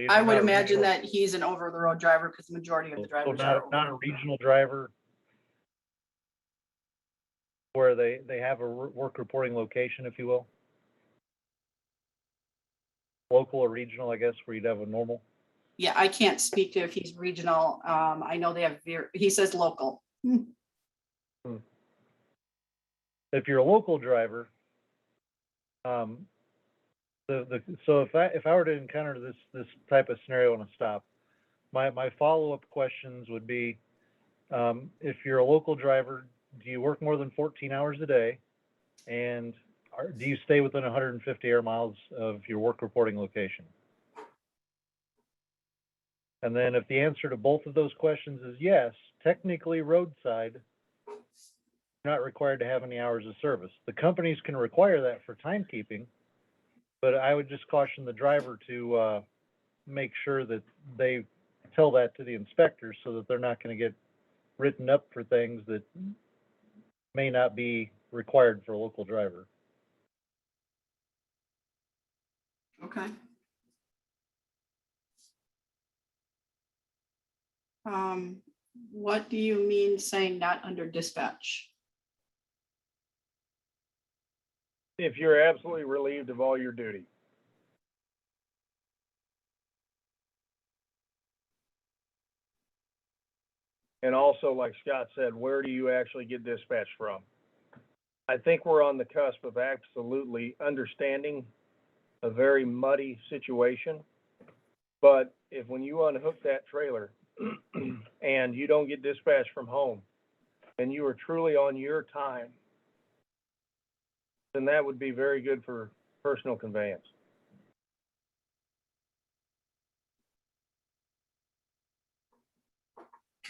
I would Not a imagine regional- that he's an over the road driver because the majority of the So drivers not, are. not a regional driver where they have a work reporting location, if you will. Local or regional, I guess, where you'd have a normal. Yeah, I can't speak to if he's regional. I know they have, he says local. If you're a local driver, so if I were to encounter this type of scenario on a stop, my follow-up questions would be, if you're a local driver, do you work more than 14 hours a day? And do you stay within 150 air miles of your work reporting location? And then if the answer to both of those questions is yes, technically roadside, you're not required to have any hours of service. The companies can require that for timekeeping, but I would just caution the driver to make sure that they tell that to the inspectors so that they're not going to get written up for things that may not be required for a local driver. Okay. What do you mean saying not under dispatch? If you're absolutely relieved of all your duty. And also, like Scott said, where do you actually get dispatched from? I think we're on the cusp of absolutely understanding a very muddy situation. But if when you unhook that trailer and you don't get dispatched from home and you are truly on your time, then that would be very good for personal conveyance.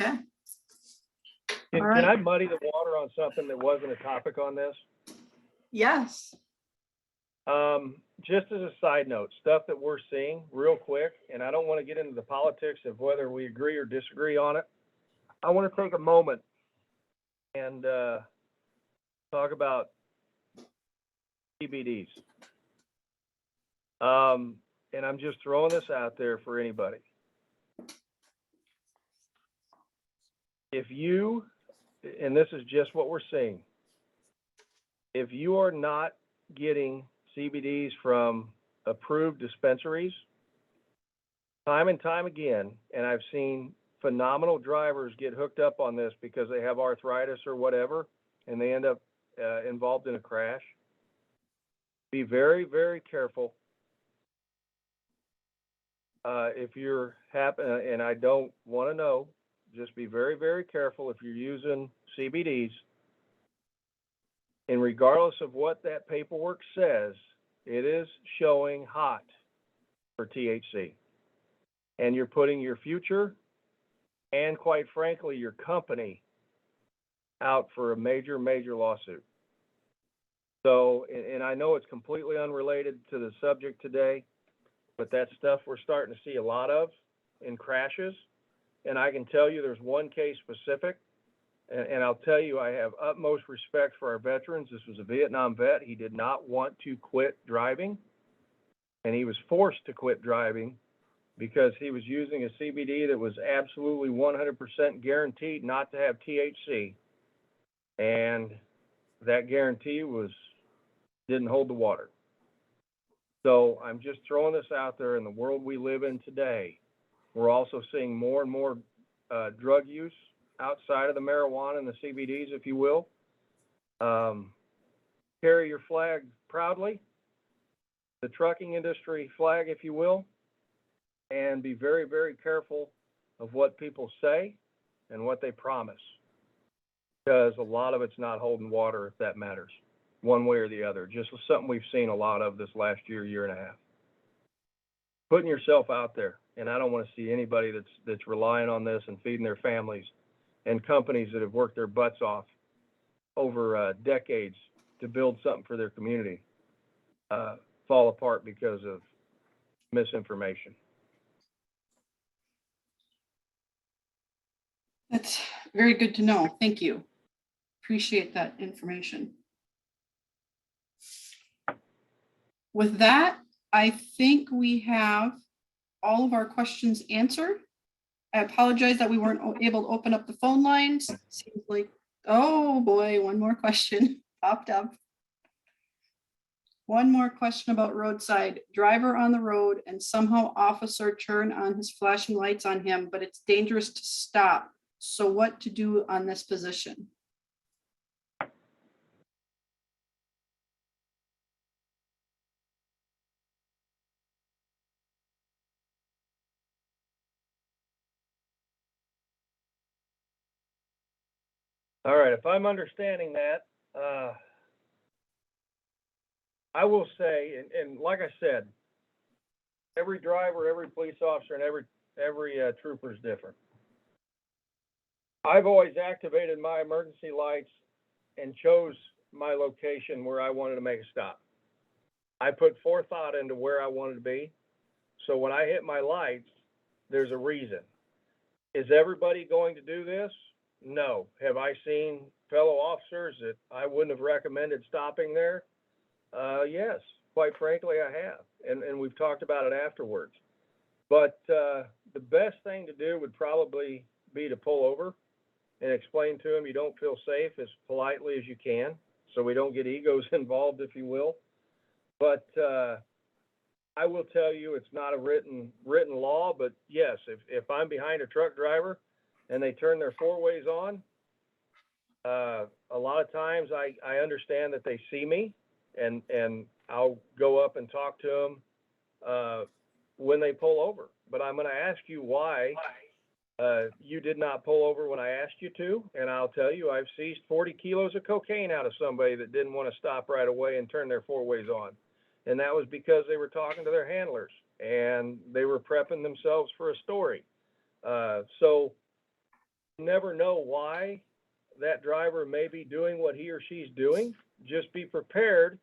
Okay. Can All right. I muddy the water on something that wasn't a topic on this? Yes. Just as a side note, stuff that we're seeing real quick, and I don't want to get into the politics of whether we agree or disagree on it. I want to take a moment and talk about CBDs. And I'm just throwing this out there for anybody. If you, and this is just what we're seeing, if you are not getting CBDs from approved dispensaries, time and time again, and I've seen phenomenal drivers get hooked up on this because they have arthritis or whatever, and they end up involved in a crash. Be very, very careful. If you're happy, and I don't want to know, just be very, very careful if you're using CBDs. And regardless of what that paperwork says, it is showing hot for THC. And you're putting your future and quite frankly, your company out for a major, major lawsuit. So, and I know it's completely unrelated to the subject today, but that stuff we're starting to see a lot of in crashes. And I can tell you there's one case specific, and I'll tell you, I have utmost respect for our veterans. This was a Vietnam vet. He did not want to quit driving, and he was forced to quit driving because he was using a CBD that was absolutely 100% guaranteed not to have THC. And that guarantee didn't hold the water. So I'm just throwing this out there. In the world we live in today, we're also seeing more and more drug use outside of the marijuana and the CBDs, if you will. Carry your flag proudly, the trucking industry flag, if you will, and be very, very careful of what people say and what they promise, because a lot of it's not holding water, if that matters, one way or the other. Just something we've seen a lot of this last year, year and a half. Putting yourself out there, and I don't want to see anybody that's relying on this and feeding their families, and companies that have worked their butts off over decades to build something for their community fall apart because of misinformation. That's very good to know. Thank you. Appreciate that information. With that, I think we have all of our questions answered. I apologize that we weren't able to open up the phone lines. Seems like, oh boy, one more question popped up. One more question about roadside. Driver on the road and somehow officer turn on his flashing lights on him, but it's dangerous to stop. So what to do on this position? All right, if I'm understanding that, I will say, and like I said, every driver, every police officer, and every trooper is different. I've always activated my emergency lights and chose my location where I wanted to make a stop. I put forethought into where I wanted to be. So when I hit my lights, there's a reason. Is everybody going to do this? No. Have I seen fellow officers that I wouldn't have recommended stopping there? Yes, quite frankly, I have. And we've talked about it afterwards. But the best thing to do would probably be to pull over and explain to them you don't feel safe as politely as you can, so we don't get egos involved, if you will. But I will tell you, it's not a written law, but yes, if I'm behind a truck driver and they turn their four ways on, a lot of times I understand that they see me, and I'll go up and talk to them when they pull over. But I'm going to ask you why you did not pull over when I asked you to, and I'll tell you I've seized 40 kilos of cocaine out of somebody that didn't want to stop right away and turn their four ways on. And that was because they were talking to their handlers and they were prepping themselves for a story. So you never know why that driver may be doing what he or she's doing. Just be prepared.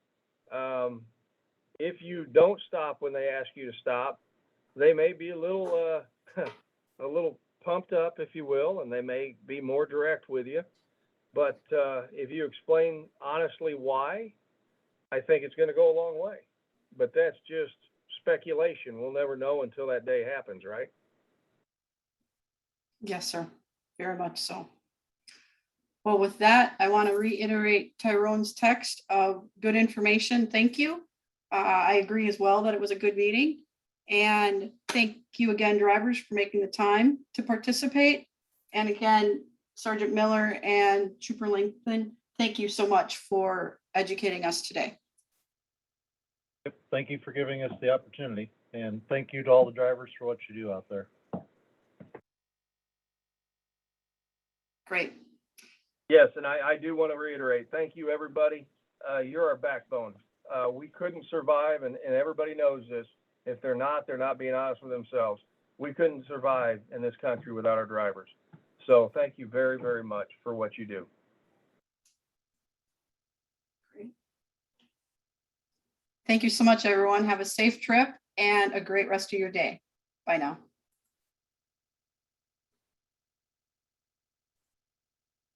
If you don't stop when they ask you to stop, they may be a little pumped up, if you will, and they may be more direct with you. But if you explain honestly why, I think it's going to go a long way. But that's just speculation. We'll never know until that day happens, right? Yes, sir. Very much so. Well, with that, I want to reiterate Tyrone's text of good information. Thank you. I agree as well that it was a good meeting. And thank you again, drivers, for making the time to participate. And again, Sergeant Miller and Trooper Lincoln, thank you so much for educating us today. Thank you for giving us the opportunity, and thank you to all the drivers for what you do out there. Great. Yes, and I do want to reiterate, thank you, everybody. You're our backbone. We couldn't survive, and everybody knows this. If they're not being honest with themselves. we couldn't survive in this country without our drivers. So thank you very, very much for what you do. Thank you so much, everyone. Have a safe trip and a great rest of your day. Bye now.